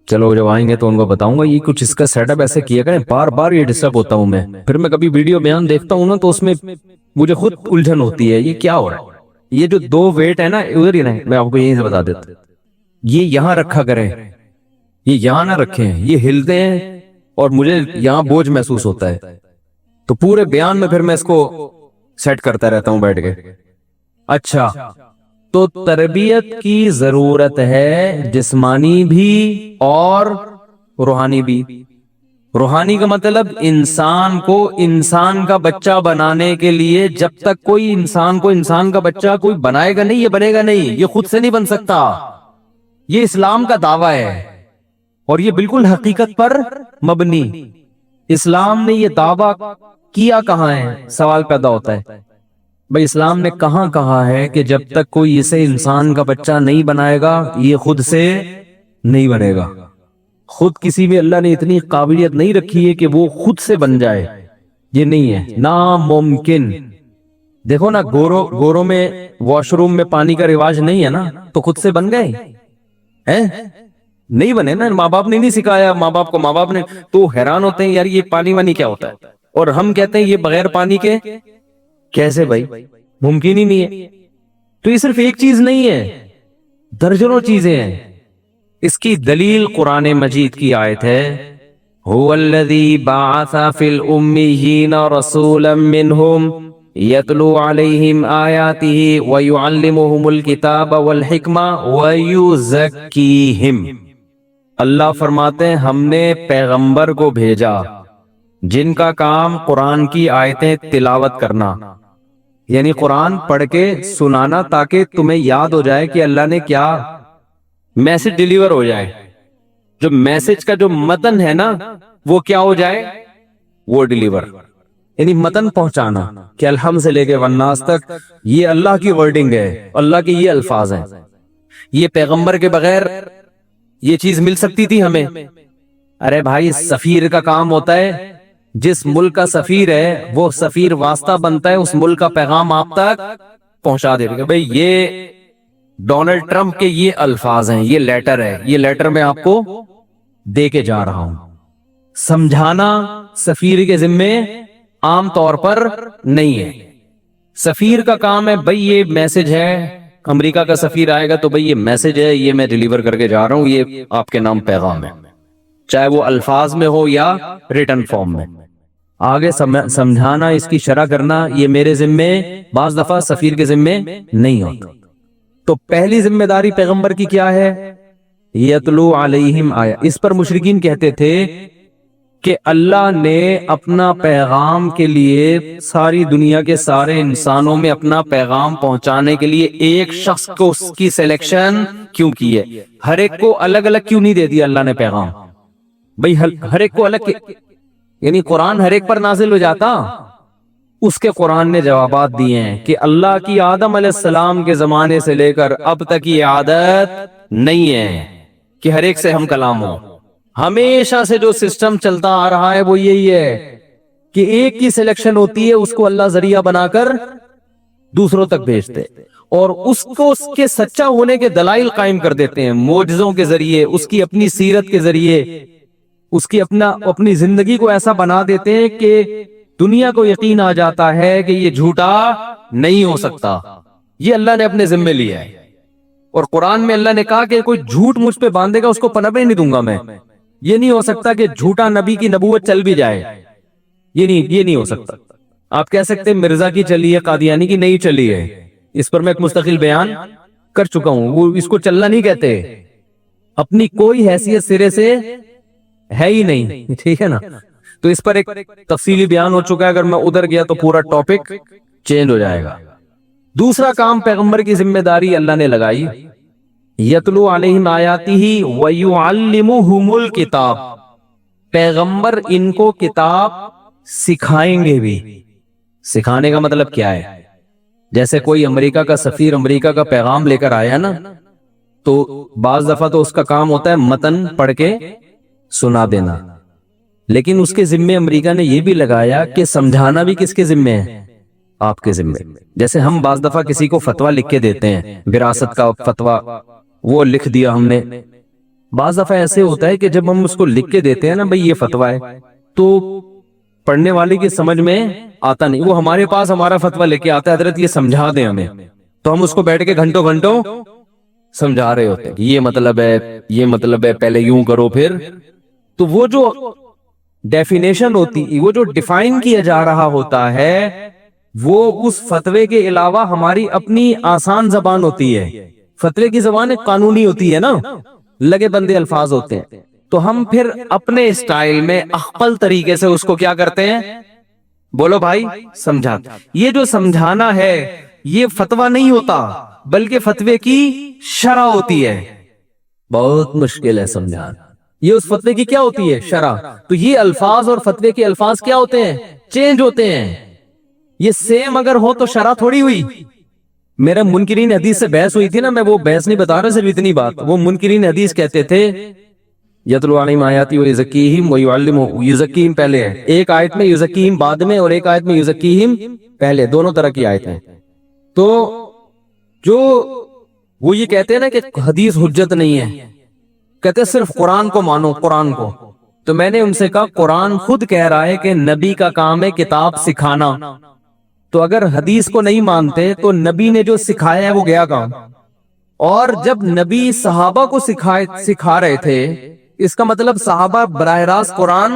چلو جب آئیں گے تو ان کو بتاؤں گا. یہ کچھ اس کا سیٹ اپ ایسے کیا کریں، بار بار یہ ڈسٹرب ہوتا ہوں میں. پھر میں کبھی ویڈیو بیان دیکھتا ہوں نا تو اس میں مجھے خود الجھن ہوتی ہے، یہ کیا ہو رہا ہے. یہ جو دو ویٹ ہے نا ادھر ہی رہیں، میں آپ کو یہیں سے بتا دیتا، یہ یہاں رکھا کریں، یہ یہاں نہ رکھیں. یہ ہلتے ہیں اور مجھے یہاں بوجھ محسوس ہوتا ہے، تو پورے بیان میں پھر میں اس کو سیٹ کرتا رہتا ہوں بیٹھ کے. اچھا تو تربیت کی ضرورت ہے جسمانی بھی اور روحانی بھی. روحانی کا مطلب انسان کو انسان کا بچہ بنانے کے لیے جب تک کوئی انسان کو انسان کا بچہ کوئی بنائے گا نہیں، یہ بنے گا نہیں، یہ خود سے نہیں بن سکتا. یہ اسلام کا دعویٰ ہے اور یہ بالکل حقیقت پر مبنی. اسلام نے یہ دعویٰ کیا کہاں ہے؟ سوال پیدا ہوتا ہے بھائی اسلام نے کہاں کہا ہے کہ جب تک کوئی اسے انسان کا بچہ نہیں بنائے گا یہ خود سے نہیں بنے گا؟ خود کسی میں اللہ نے اتنی قابلیت نہیں رکھی ہے کہ وہ خود سے بن جائے، یہ نہیں ہے، ناممکن۔ دیکھو نا، گوروں میں واش روم میں پانی کا رواج نہیں ہے نا، تو خود سے بن گئے ہیں؟ نہیں بنے نا، ماں باپ نے نہیں سکھایا، ماں باپ کو ماں باپ نے، تو حیران ہوتے ہیں یار یہ پانی وانی کیا ہوتا ہے، اور ہم کہتے ہیں یہ بغیر پانی کے کیسے؟ بھائی ممکن ہی نہیں ہے۔ تو یہ صرف ایک چیز نہیں ہے، درجنوں چیزیں ہیں۔ اس کی دلیل قرآن مجید کی آیت ہے، هو الذی بعث فی الامیین رسولا منہم یتلو علیہم آیاتہ ویعلمہم الکتاب والحکمہ ویزکیہم۔ اللہ فرماتے ہیں ہم نے پیغمبر کو بھیجا جن کا کام قرآن کی آیتیں تلاوت کرنا، یعنی قرآن پڑھ کے سنانا تاکہ تمہیں یاد ہو جائے کہ اللہ نے کیا میسج ڈیلیور ہو جائے، جو میسج کا جو متن ہے نا وہ کیا ہو جائے، وہ ڈیلیور، یعنی متن پہنچانا کہ الحمد سے لے کے والناس تک یہ اللہ کی ورڈنگ ہے، اللہ کے یہ الفاظ ہیں۔ یہ پیغمبر کے بغیر یہ چیز مل سکتی تھی ہمیں؟ ارے بھائی سفیر کا کام ہوتا ہے، جس ملک کا سفیر ہے وہ سفیر واسطہ بنتا ہے، اس ملک کا پیغام آپ تک پہنچا دے گا۔ بھائی یہ ڈونلڈ ٹرمپ کے یہ الفاظ ہیں، یہ لیٹر ہے، یہ لیٹر میں آپ کو دے کے جا رہا ہوں۔ سمجھانا سفیر کے ذمے عام طور پر نہیں ہے۔ سفیر کا کام ہے بھئی یہ میسج ہے، امریکہ کا سفیر آئے گا تو بھئی یہ میسج ہے، یہ میں ڈیلیور کر کے جا رہا ہوں، یہ آپ کے نام پیغام ہے، چاہے وہ الفاظ میں ہو یا ریٹن فارم میں۔ آگے سمجھانا، اس کی شرح کرنا یہ میرے ذمے، بعض دفعہ سفیر کے ذمے نہیں ہوتا۔ تو پہلی ذمہ داری پیغمبر کی کیا ہے؟ یتلو علیہم آیا۔ اس پر مشرکین کہتے تھے کہ اللہ نے اپنا پیغام کے لیے ساری دنیا کے سارے انسانوں میں اپنا پیغام پہنچانے کے لیے ایک شخص کو اس کی سلیکشن کیوں کی ہے؟ ہر ایک کو الگ الگ کیوں نہیں دے دیا اللہ نے پیغام؟ بھئی ہر ایک کو الگ، یعنی قرآن ہر ایک پر نازل ہو جاتا؟ اس کے قرآن نے جوابات دیے ہیں کہ اللہ کی آدم علیہ السلام کے زمانے سے لے کر اب تک یہ عادت نہیں ہے کہ ہر ایک سے ہم کلام ہو۔ ہمیشہ سے جو سسٹم چلتا آ رہا ہے وہ یہی ہے کہ ایک کی سلیکشن ہوتی ہے، اس کو اللہ ذریعہ بنا کر دوسروں تک بھیجتے اور اس کو اس کے سچا ہونے کے دلائل قائم کر دیتے ہیں، معجزوں کے ذریعے، اس کی اپنی سیرت کے ذریعے، اس کی اپنی زندگی کو ایسا بنا دیتے ہیں کہ دنیا کو یقین آ جاتا ہے کہ یہ جھوٹا نہیں ہو سکتا۔ یہ اللہ نے اپنے ذمے لیا ہے، اور قرآن میں اللہ نے کہا کہ کوئی جھوٹ مجھ پہ باندھے گا اس کو پنپنے نہیں دوں گا میں۔ یہ نہیں ہو سکتا کہ جھوٹا نبی کی نبوت چل بھی جائے، یہ نہیں ہو سکتا۔ آپ کہہ سکتے ہیں مرزا کی چلی ہے، قادیانی کی نہیں چلی ہے، اس پر میں ایک مستقل بیان کر چکا ہوں، وہ اس کو چلنا نہیں کہتے، اپنی کوئی حیثیت سرے سے ہے ہی نہیں، ٹھیک ہے نا؟ تو اس پر ایک تفصیلی بیان ہو چکا ہے، اگر میں ادھر گیا تو پورا ٹاپک چینج ہو جائے گا۔ دوسرا کام پیغمبر کی ذمہ داری اللہ نے لگائی، یتلو علیہم آیاتہ ویعلمہم الکتاب، پیغمبر ان کو کتاب سکھائیں گے بھی۔ سکھانے کا مطلب کیا ہے؟ جیسے کوئی امریکہ کا سفیر امریکہ کا پیغام لے کر آیا نا، تو بعض دفعہ تو اس کا کام ہوتا ہے متن پڑھ کے سنا دینا، لیکن اس کے ذمے امریکہ نے یہ بھی لگایا کہ سمجھانا بھی کس کے ذمے ہے؟ آپ کے ذمے۔ جیسے ہم بعض دفعہ کسی کو فتویٰ لکھ کے دیتے ہیں، وراثت کا فتویٰ وہ لکھ دیا ہم نے، بعض دفعہ ایسے ہوتا ہے کہ جب ہم اس کو لکھ کے دیتے ہیں نا بھئی یہ فتویٰ ہے، تو پڑھنے والے کی سمجھ میں آتا نہیں، وہ ہمارے پاس ہمارا فتویٰ لے کے آتا ہے، حضرت یہ سمجھا دیں ہمیں، تو ہم اس کو بیٹھ کے گھنٹوں سمجھا رہے ہوتے ہیں کہ یہ مطلب ہے پہلے یوں کرو پھر، تو وہ جو ڈیفینیشن ہوتی، وہ جو ڈیفائن کیا جا رہا ہوتا ہے، وہ اس فتوے کے علاوہ ہماری اپنی آسان زبان ہوتی ہے۔ فتوے کی زبان ایک قانونی ہوتی ہے نا، لگے بندے الفاظ ہوتے ہیں، تو ہم پھر اپنے اسٹائل میں اخپل طریقے سے اس کو کیا کرتے ہیں؟ بولو بھائی سمجھاتے۔ یہ جو سمجھانا ہے یہ فتویٰ نہیں ہوتا، بلکہ فتوے کی شرح ہوتی ہے۔ بہت مشکل ہے سمجھانا، یہ اس فتوے کی کیا ہوتی ہے؟ شرح. تو یہ الفاظ اور فتوے کے الفاظ کیا ہوتے ہیں؟ چینج ہوتے ہیں. یہ سیم اگر ہو تو شرح تھوڑی ہوئی. میرا منکرین حدیث سے بحث ہوئی تھی نا، میں وہ بحث نہیں بتا رہا، صرف اتنی بات. وہ منکرین حدیث کہتے تھے یتلو علیہم آیاتی ویزکیہم ویعلمہم، یزکیہم پہلے ہے ایک آیت میں، یزکیہم بعد میں، اور ایک آیت میں یزکیہم پہلے، دونوں طرح کی آیت ہیں. تو جو وہ یہ کہتے ہیں نا کہ حدیث حجت نہیں ہے، کہتے ہیں صرف قرآن کو مانو، قرآن کو. تو میں نے ان سے کہا قرآن خود کہہ رہا ہے کہ نبی کا کام ہے کتاب سکھانا. تو اگر حدیث کو نہیں مانتے تو نبی نے جو سکھایا ہے وہ گیا کہاں؟ اور جب نبی صحابہ کو سکھا رہے تھے، اس کا مطلب صحابہ براہ راست قرآن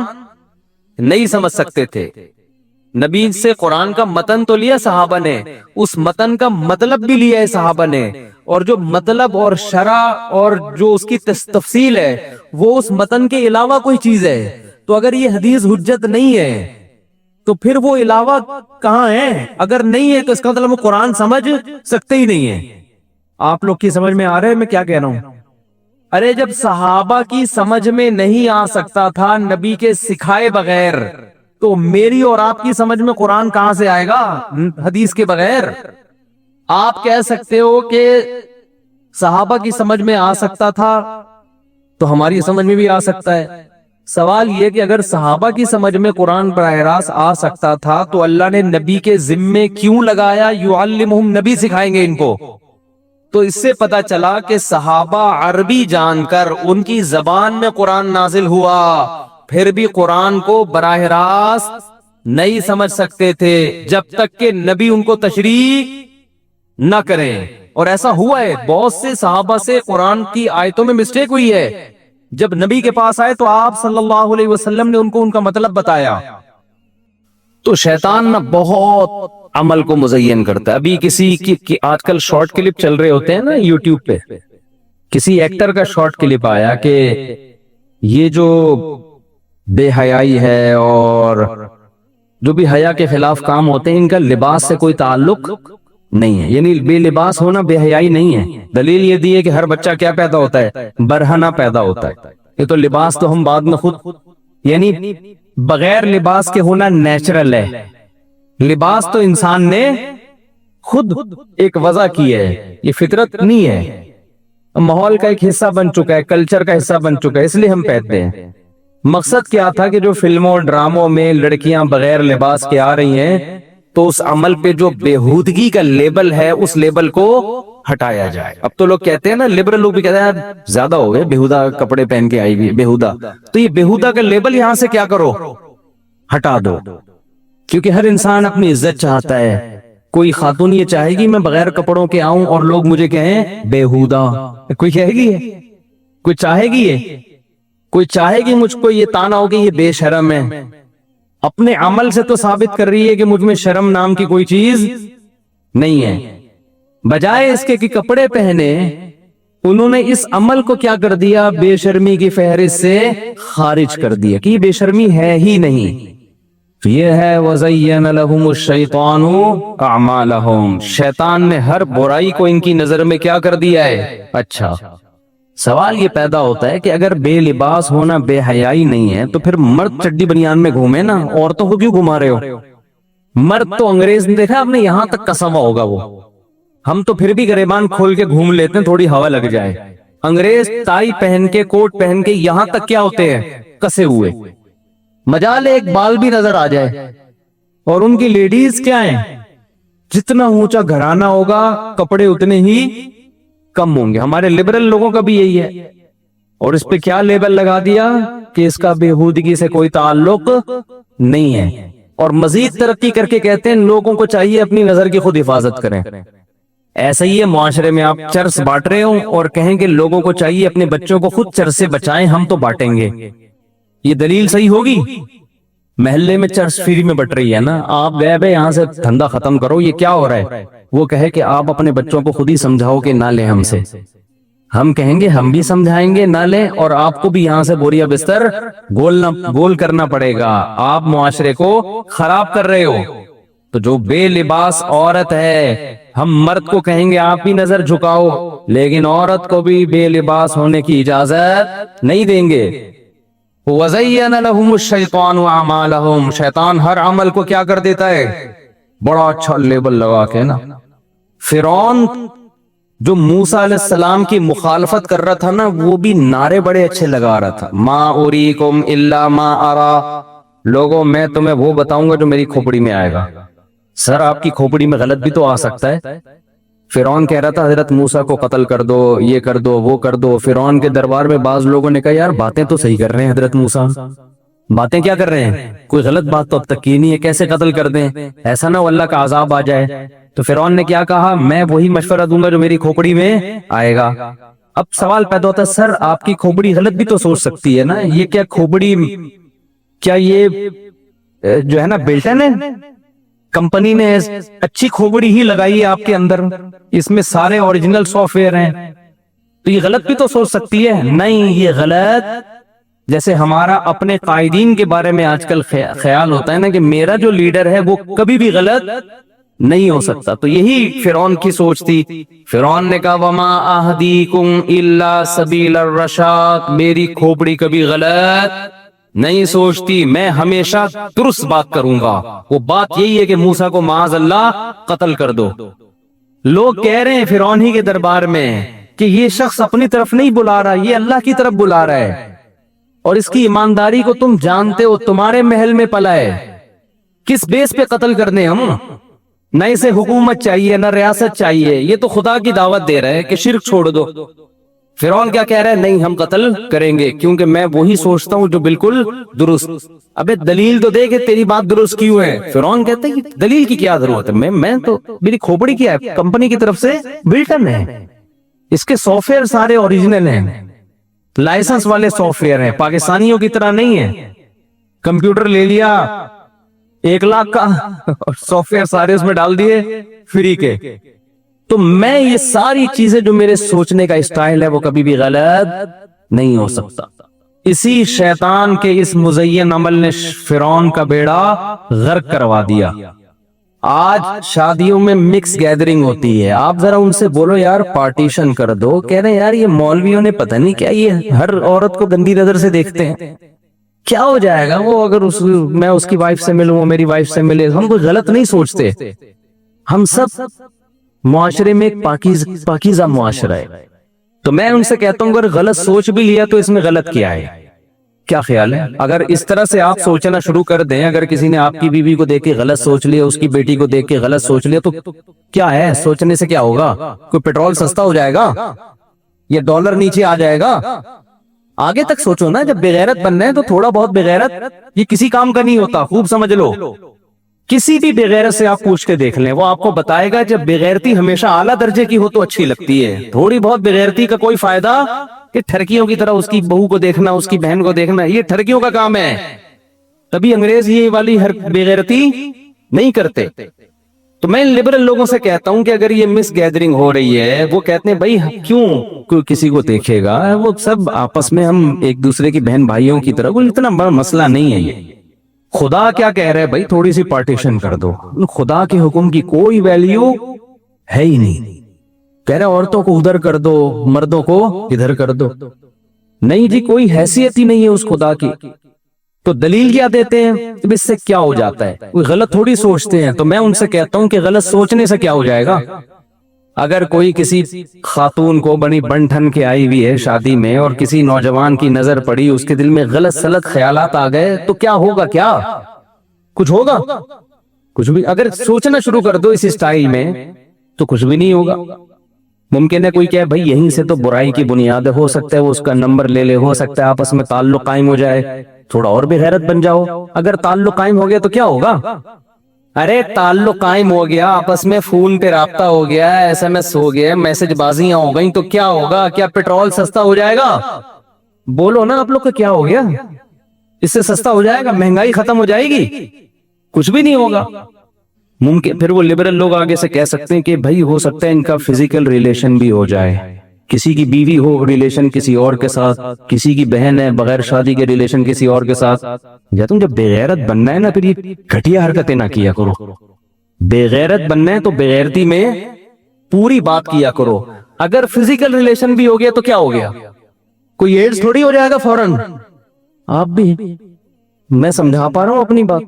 نہیں سمجھ سکتے تھے. نبی سے قرآن کا متن تو لیا صحابہ نے، اس متن کا مطلب بھی لیا ہے صحابہ نے، اور جو مطلب اور شرح اور جو اس کی تفصیل ہے وہ اس متن کے علاوہ کوئی چیز ہے. تو اگر یہ حدیث حجت نہیں ہے تو پھر وہ علاوہ کہاں ہے؟ اگر نہیں ہے تو اس کا مطلب وہ قرآن سمجھ سکتے ہی نہیں ہے. آپ لوگ کی سمجھ میں آ رہا ہے میں کیا کہہ رہا ہوں؟ ارے جب صحابہ کی سمجھ میں نہیں آ سکتا تھا نبی کے سکھائے بغیر، تو میری اور آپ کی سمجھ میں قرآن کہاں سے آئے گا حدیث کے بغیر؟ آپ کہہ سکتے ہو کہ صحابہ کی سمجھ میں آ سکتا تھا تو ہماری سمجھ میں بھی آ سکتا ہے. سوال یہ کہ اگر صحابہ کی سمجھ میں قرآن براہ راست آ سکتا تھا تو اللہ نے نبی کے ذمے کیوں لگایا یعلمہم، نبی سکھائیں گے ان کو؟ تو اس سے پتا چلا کہ صحابہ عربی جان کر ان کی زبان میں قرآن نازل ہوا، پھر بھی قرآن کو براہ راست نہیں سمجھ سکتے تھے جب تک کہ نبی ان کو تشریح نہ کریں. اور ایسا ہوا ہے، بہت سے صحابہ سے قرآن کی آیتوں میں مسٹیک ہوئی ہے. جب نبی کے پاس آئے تو آپ صلی اللہ علیہ وسلم نے ان کو ان کا مطلب بتایا. تو شیطان نہ بہت عمل کو مزین کرتا ہے. ابھی کسی کی آج کل شارٹ کلپ چل رہے ہوتے ہیں نا یوٹیوب پہ، کسی ایکٹر کا شارٹ کلپ آیا کہ یہ جو بے حیائی ہے اور جو بھی حیا کے خلاف کام ہوتے ہیں ان کا لباس سے کوئی تعلق نہیں ہے. یعنی بے لباس ہونا بے حیائی نہیں ہے. دلیل یہ دی ہے کہ ہر بچہ کیا پیدا ہوتا ہے؟ برہنہ پیدا ہوتا ہے. یہ تو لباس تو ہم بعد میں خود، یعنی بغیر لباس کے ہونا نیچرل ہے. لباس تو انسان نے خود ایک وضع کی ہے، یہ فطرت نہیں ہے. ماحول کا ایک حصہ بن چکا ہے، کلچر کا حصہ بن چکا ہے، اس لیے ہم پہنتے ہیں. مقصد کیا تھا کہ جو فلموں اور ڈراموں میں لڑکیاں بغیر لباس کے آ رہی ہیں تو اس عمل پہ جو بےہودگی کا لیبل ہے اس لیبل کو ہٹایا جائے. اب تو لوگ کہتے ہیں نا، لبرل لوگ بھی کہتے ہیں زیادہ ہو گئے، بےہودہ کپڑے پہن کے آئی ہوئی بےہودہ. تو یہ بےہودہ کا لیبل یہاں سے کیا کرو؟ ہٹا دو. کیونکہ ہر انسان اپنی عزت چاہتا ہے. کوئی خاتون یہ چاہے گی میں بغیر کپڑوں کے آؤں اور لوگ مجھے کہیں بےہودہ؟ کوئی کہے گی؟ کوئی چاہے گی؟ کوئی چاہے گی مجھ کو یہ تانا ہو کہ یہ بے شرم ہے؟ اپنے عمل سے تو ثابت کر رہی ہے کہ مجھ میں شرم نام کی کوئی چیز نہیں ہے. بجائے اس کے کہ کپڑے پہنے، انہوں نے اس عمل کو کیا کر دیا؟ بے شرمی کی فہرست سے خارج کر دیا کہ یہ بے شرمی ہے ہی نہیں. یہ ہے وَزَيَّنَ لَهُمُ الشَّيْطَانُ أَعْمَالَهُمْ، شیطان نے ہر برائی کو ان کی نظر میں کیا کر دیا ہے؟ اچھا. سوال یہ پیدا ہوتا ہے کہ اگر بے لباس ہونا بے حیائی نہیں ہے تو پھر مرد چڈی بنیان میں گھومے نا، عورتوں کو کیوں گھما رہے ہو؟ مرد تو انگریز نے دیکھا آپ نے یہاں تک کسا ہوا ہوگا، وہ ہم تو پھر بھی گریبان کھول کے گھوم لیتے ہیں تھوڑی ہوا لگ جائے. انگریز ٹائی پہن کے کوٹ پہن کے یہاں تک کیا ہوتے ہیں؟ کسے ہوئے. مجال ایک بال بھی نظر آ جائے. اور ان کی لیڈیز کیا ہیں؟ جتنا اونچا گھرانہ ہوگا کپڑے اتنے ہی کم ہوں گے. ہمارے لبرل لوگوں کا بھی یہی ہے. اور اس پہ کیا لیبل لگا دیا کہ اس کا بےہودگی سے کوئی تعلق نہیں ہے. اور مزید ترقی کر کے کہتے ہیں لوگوں کو چاہیے اپنی نظر کی خود حفاظت کریں. ایسا ہی ہے معاشرے میں آپ چرس بانٹ رہے ہو اور کہیں کہ لوگوں کو چاہیے اپنے بچوں کو خود چرس سے بچائیں، ہم تو بانٹیں گے. یہ دلیل صحیح ہوگی؟ محلے میں چرس فری میں بٹ رہی ہے نا، آپ گئے بھائی یہاں سے دھندا ختم کرو، یہ کیا ہو رہا ہے؟ وہ کہے کہ آپ اپنے بچوں کو خود ہی سمجھاؤ کہ نہ لیں ہم سے. ہم کہیں گے ہم بھی سمجھائیں گے نہ لیں، اور آپ کو بھی یہاں سے بوریا بستر گول کرنا پڑے گا. آپ معاشرے کو خراب کر رہے ہو. تو جو بے لباس عورت ہے، ہم مرد کو کہیں گے آپ بھی نظر جھکاؤ، لیکن عورت کو بھی بے لباس ہونے کی اجازت نہیں دیں گے. وَزَيَّنَ لَهُمُ الشَّيْطَانُ أَعْمَالَهُمْ، شیطان ہر عمل کو کیا کر دیتا ہے؟ بڑا اچھا لیبل لگا کے نا. فرعون جو موسیٰ علیہ السلام کی مخالفت کر رہا تھا نا، وہ بھی نعرے بڑے اچھے لگا رہا تھا. ما اریکم الا ما ارا، لوگوں میں تمہیں وہ بتاؤں گا جو میری کھوپڑی میں آئے گا. سر آپ کی کھوپڑی میں غلط بھی تو آ سکتا ہے. فرعون کہہ رہا تھا حضرت موسیٰ کو قتل کر دو، یہ کر دو، وہ کر دو. فرعون کے دربار میں بعض لوگوں نے کہا یار باتیں تو صحیح کر رہے ہیں حضرت موسیٰ، باتیں کیا کر رہے ہیں، کوئی غلط بات تو اب تک کی نہیں ہے، کیسے قتل کر دیں، ایسا نہ اللہ کا عذاب آ جائے. تو فرعون نے کیا کہا، میں وہی مشورہ دوں گا جو میری کھوپڑی میں آئے گا. اب سوال پیدا ہوتا ہے سر آپ کی کھوپڑی غلط بھی تو سوچ سکتی ہے نا، یہ کیا کھوپڑی، کیا یہ جو ہے نا بلٹن ہے، کمپنی نے اچھی کھوپڑی ہی لگائی ہے آپ کے اندر، اس میں سارے اوریجنل سافٹ ویئر ہیں، تو یہ غلط بھی تو سوچ سکتی ہے. نہیں، یہ غلط، جیسے ہمارا اپنے قائدین کے بارے میں آج کل خیال ہوتا ہے نا کہ میرا جو لیڈر ہے وہ کبھی بھی غلط نہیں ہو سکتا، تو یہی فرعون کی سوچ تھی. فرعون نے کہا وما اہدیکم الا سبیل الرشاد، میری کھوپڑی کبھی غلط نہیں سوچتی، میں ہمیشہ درست بات کروں گا. وہ بات یہی ہے کہ موسیٰ کو معاذ اللہ قتل کر دو. لوگ کہہ رہے ہیں فرعون ہی کے دربار میں کہ یہ شخص اپنی طرف نہیں بلا رہا، یہ اللہ کی طرف بلا رہا ہے، اور اس کی ایمانداری کو تم جانتے ہو، تمہارے محل میں پلا ہے، کس بیس پہ قتل کرنے ہم؟ نہ اسے حکومت چاہیے نہ ریاست چاہیے، یہ تو خدا کی دعوت دے رہے ہیں کہ شرک چھوڑ دو. فرعون کیا کہہ رہا ہے، نہیں ہم قتل کریں گے کیونکہ میں وہی سوچتا ہوں جو بالکل درست. ابے دلیل تو دے کہ تیری بات درست کیوں ہے. فرعون کہتے ہیں کہ دلیل کی کیا ضرورت ہے، میں تو میری کھوپڑی کیا ہے، کمپنی کی طرف سے بلٹن ہے، اس کے سافٹ ویئر سارے اوریجنل ہیں، لائسنس والے سافٹ ویئر ہیں، پاکستانیوں کی طرح نہیں ہے. کمپیوٹر لے لیا 1,00,000 کا، سافٹ ویئر سارے اس میں ڈال دیے فری کے. تو میں یہ ساری چیزیں جو میرے سوچنے کا اسٹائل ہے وہ کبھی بھی غلط نہیں ہو سکتا. اسی شیطان کے اس مزین عمل نے فرعون کا بیڑا غرق کروا دیا. آج شادیوں میں مکس گیدرنگ ہوتی ہے، آپ ذرا ان سے بولو یار پارٹیشن کر دو، کہہ رہے ہیں یار یہ مولویوں نے پتہ نہیں کیا یہ ہر عورت کو گندی نظر سے دیکھتے ہیں. کیا ہو جائے گا وہ اگر میں اس کی وائف سے ملوں، وہ میری وائف سے ملے، ہم کوئی غلط نہیں سوچتے. ہم سب معاشرے میں ایک پاکیزہ معاشرہ ہے. تو میں ان سے کہتا ہوں اگر غلط سوچ بھی لیا تو اس میں غلط کیا ہے؟ کیا خیال ہے؟ اگر اس طرح سے آپ سوچنا شروع کر دیں، اگر کسی نے آپ کی بیوی کو دیکھ کے غلط سوچ لیا، اس کی بیٹی کو دیکھ کے غلط سوچ لیا، تو کیا ہے؟ سوچنے سے کیا ہوگا؟ کوئی پیٹرول سستا ہو جائے گا یا ڈالر نیچے آ جائے گا؟ آگے تک سوچو نا. جب بغیرت بننا ہے تو تھوڑا بہت بغیرت یہ کسی کام کا نہیں ہوتا، خوب سمجھ لو. کسی بھی بغیرت سے آپ پوچھ کے دیکھ لیں، وہ آپ کو بتائے گا جب بغیرتی ہمیشہ اعلیٰ درجے کی ہو تو اچھی لگتی ہے. تھوڑی بہت بغیرتی کا کوئی فائدہ کہ ٹھرکیوں کی طرح اس کی بہو کو دیکھنا، اس کی بہن کو دیکھنا، یہ ٹھرکیوں کا کام ہے. تبھی انگریز یہ والی ہر بغیرتی نہیں کرتے. تو میں لبرل لوگوں سے کہتا ہوں کہ اگر یہ مس گیدرنگ ہو رہی ہے، وہ کہتے ہیں بھائی کیوں کوئی کسی کو دیکھے گا، وہ سب آپس میں ہم ایک دوسرے کی بہن بھائیوں کی طرح، کوئی اتنا بڑا مسئلہ نہیں ہے. یہ خدا کیا کہہ رہے بھائی تھوڑی سی پارٹیشن کر دو. خدا کے حکم کی کوئی ویلیو ہے ہی نہیں. کہہ رہے عورتوں کو ادھر کر دو، مردوں کو ادھر کر دو. نہیں جی، کوئی حیثیت ہی نہیں ہے اس خدا کی. تو دلیل کیا دیتے ہیں؟ اس سے کیا ہو جاتا ہے؟ کوئی غلط تھوڑی سوچتے ہیں. تو میں ان سے کہتا ہوں کہ غلط سوچنے سے کیا ہو جائے گا؟ اگر کوئی کسی خاتون کو بڑی بن ٹھن کے آئی ہوئی ہے شادی میں اور کسی نوجوان کی نظر پڑی، اس کے دل میں غلط سلط خیالات آ گئے، تو کیا ہوگا؟ کیا کچھ ہوگا؟ کچھ بھی. اگر سوچنا شروع کر دو اس اسٹائل میں تو کچھ بھی نہیں ہوگا. ممکن ہے کوئی کہے بھائی یہیں سے تو برائی کی بنیاد ہے، ہو سکتا ہے وہ اس کا نمبر لے لے، ہو سکتا ہے آپس میں تعلق قائم ہو جائے، تھوڑا اور بھی غیرت بن جاؤ. اگر تعلق قائم ہو گیا تو کیا ہوگا؟ ارے تعلق قائم ہو گیا، آپس میں فون پہ رابطہ ہو گیا، SMS ہو گیا، میسج بازیاں ہو گئیں، تو کیا ہوگا؟ کیا پیٹرول سستا ہو جائے گا؟ بولو نا آپ لوگ کا کیا ہو گیا؟ اس سے سستا ہو جائے گا؟ مہنگائی ختم ہو جائے گی؟ کچھ بھی نہیں ہوگا. ممکن پھر وہ لبرل لوگ آگے سے کہہ سکتے ہیں کہ بھائی ہو سکتا ہے ان کا فزیکل ریلیشن بھی ہو جائے، کسی کی بیوی ہو ریلیشن کسی اور کے ساتھ، کسی کی بہن ہے بغیر شادی کے ریلیشن کسی اور کے ساتھ. یا تم جب بغیرت بننا ہے نا پھر یہ گھٹیا حرکتیں نہ کیا کرو. بغیرت بننا ہے تو بغیرتی میں پوری بات کیا کرو. اگر فزیکل ریلیشن بھی ہو گیا تو کیا ہو گیا؟ کوئی ایڈز تھوڑی ہو جائے گا فوراً. آپ بھی میں سمجھا پا رہا ہوں اپنی بات.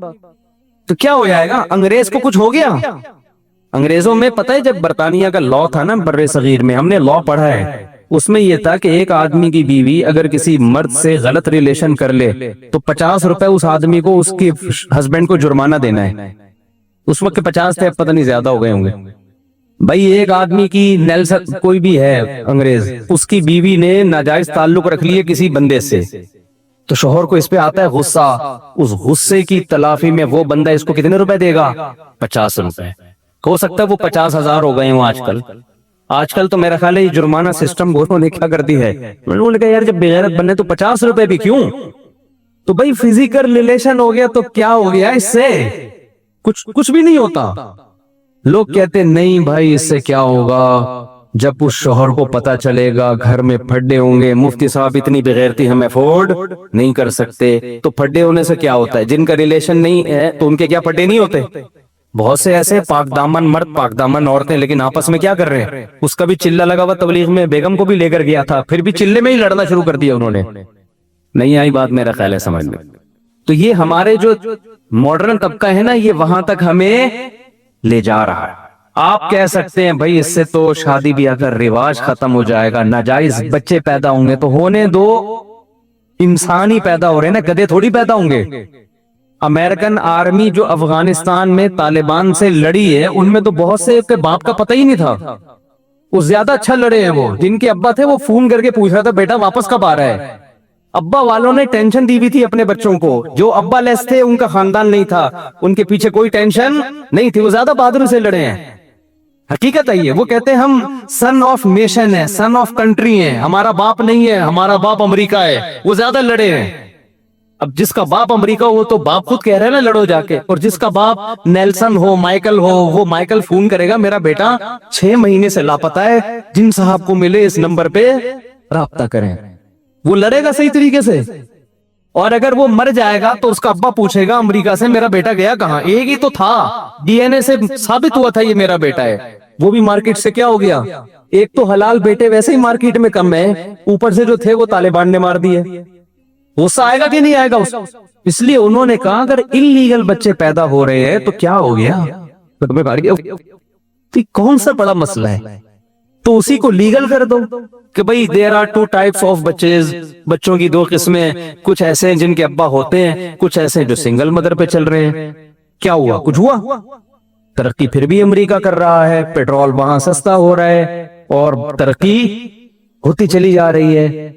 تو کیا ہو جائے گا؟ انگریز کو کچھ ہو گیا؟ انگریزوں میں پتہ ہے جب برطانیہ کا لا تھا نا بر صغیر میں، ہم نے لا پڑھا ہے، اس میں یہ تھا کہ ایک آدمی کی بیوی اگر کسی مرد سے غلط ریلیشن کر لے تو 50 روپے اس آدمی کو اس کے ہسبینڈ کو جرمانہ دینا ہے. اس وقت 50 تھے، اب پتہ نہیں زیادہ ہو گئے ہوں گے. بھائی ایک آدمی کی نیلسن کوئی بھی ہے انگریز، اس کی بیوی نے ناجائز تعلق رکھ لیے کسی بندے سے، تو شوہر کو اس پہ آتا ہے غصہ. اس غصے کی تلافی میں وہ بندہ اس کو کتنے روپے دے گا؟ 50 روپے. ہو سکتا ہے وہ 50,000 ہو گئے ہوں آج کل تو میرا خیال ہے یہ جرمانہ سسٹم انہوں نے کیا کر دی ہے، انہوں نے کہا یار جب بغیرت بنے تو 50 روپے بھی کیوں. تو بھائی فزیکل ریلیشن ہو گیا تو کیا ہو گیا، اس سے کچھ بھی نہیں ہوتا. لوگ کہتے نہیں بھائی اس سے کیا ہوگا، جب اس شوہر کو پتا چلے گا گھر میں پھڈے ہوں گے، مفتی صاحب اتنی بغیرتی ہم افورڈ نہیں کر سکتے. تو پھڈے ہونے سے کیا ہوتا ہے؟ جن کا ریلیشن نہیں ہے تو ان کے کیا پھڈے نہیں ہوتے؟ بہت سے ایسے پاک دامن مرد پاک دامن عورتیں لیکن آپس میں کیا کر رہے ہیں؟ اس کا بھی چلہ لگا ہوا تبلیغ میں، بیگم کو بھی لے کر گیا تھا، پھر بھی چلے میں ہی لڑنا شروع کر دیا انہوں نے. نہیں آئی بات میرا خیال ہے سمجھ میں. تو یہ ہمارے جو ماڈرن طبقہ ہے نا، یہ وہاں تک ہمیں لے جا رہا ہے. آپ کہہ سکتے ہیں بھائی اس سے تو شادی بیاہ کا رواج ختم ہو جائے گا، ناجائز بچے پیدا ہوں گے، تو ہونے دو، انسان ہی پیدا ہو رہے ہیں نا، گدھے تھوڑی پیدا ہوں گے. امریکن آرمی جو افغانستان میں طالبان سے لڑی ہے، ان میں تو بہت سے کے باپ کا پتہ ہی نہیں تھا. وہ زیادہ اچھا لڑے ہیں، وہ جن کے ابا تھے وہ فون کر کے پوچھ رہا تھا بیٹا واپس کب آ رہا ہے. ابا والوں نے ٹینشن دی ہوئی تھی اپنے بچوں کو، جو ابا لیس تھے ان کا خاندان نہیں تھا، ان کے پیچھے کوئی ٹینشن نہیں تھی، وہ زیادہ بہادری سے لڑے ہیں. حقیقت ہے یہ. وہ کہتے ہیں ہم سن آف نیشن ہے، سن آف کنٹری ہیں، ہمارا باپ نہیں ہے، ہمارا باپ امریکہ ہے. وہ زیادہ لڑے ہیں. اب جس کا باپ امریکہ ہو تو باپ خود کہہ رہے ہیں نا لڑو جا کے، اور جس کا باپ نیلسن ہو، مائیکل ہو، وہ مائیکل فون کرے گا میرا بیٹا 6 مہینے سے لاپتہ ہے، جن صاحب کو ملے اس نمبر پہ رابطہ کریں. وہ لڑے گا صحیح طریقے سے. اور اگر وہ مر جائے گا تو اس کا ابا پوچھے گا امریکہ سے میرا بیٹا گیا کہاں؟ ایک ہی تو تھا، ڈی این اے سے ثابت ہوا تھا یہ میرا بیٹا ہے. وہ بھی مارکیٹ سے کیا ہو گیا؟ ایک تو حلال بیٹے ویسے ہی مارکیٹ میں کم ہے، اوپر سے جو تھے وہ طالبان نے مار دیے. غصہ آئے گا کہ نہیں آئے گا؟ اس لیے انہوں نے کہا اگر انلیگل بچے پیدا ہو رہے ہیں تو کیا ہو گیا، تو تمہیں کون سا بڑا مسئلہ ہے، تو اسی کو لیگل کر دو کہ بھئی there are 2 types of بچیز، بچوں کی 2 قسمیں، کچھ ایسے ہیں جن کے ابا ہوتے ہیں، کچھ ایسے ہیں جو سنگل مدر پہ چل رہے ہیں. کیا ہوا؟ کچھ ہوا؟ ترقی پھر بھی امریکہ کر رہا ہے، پیٹرول وہاں سستا ہو رہا ہے اور ترقی ہوتی چلی جا رہی ہے.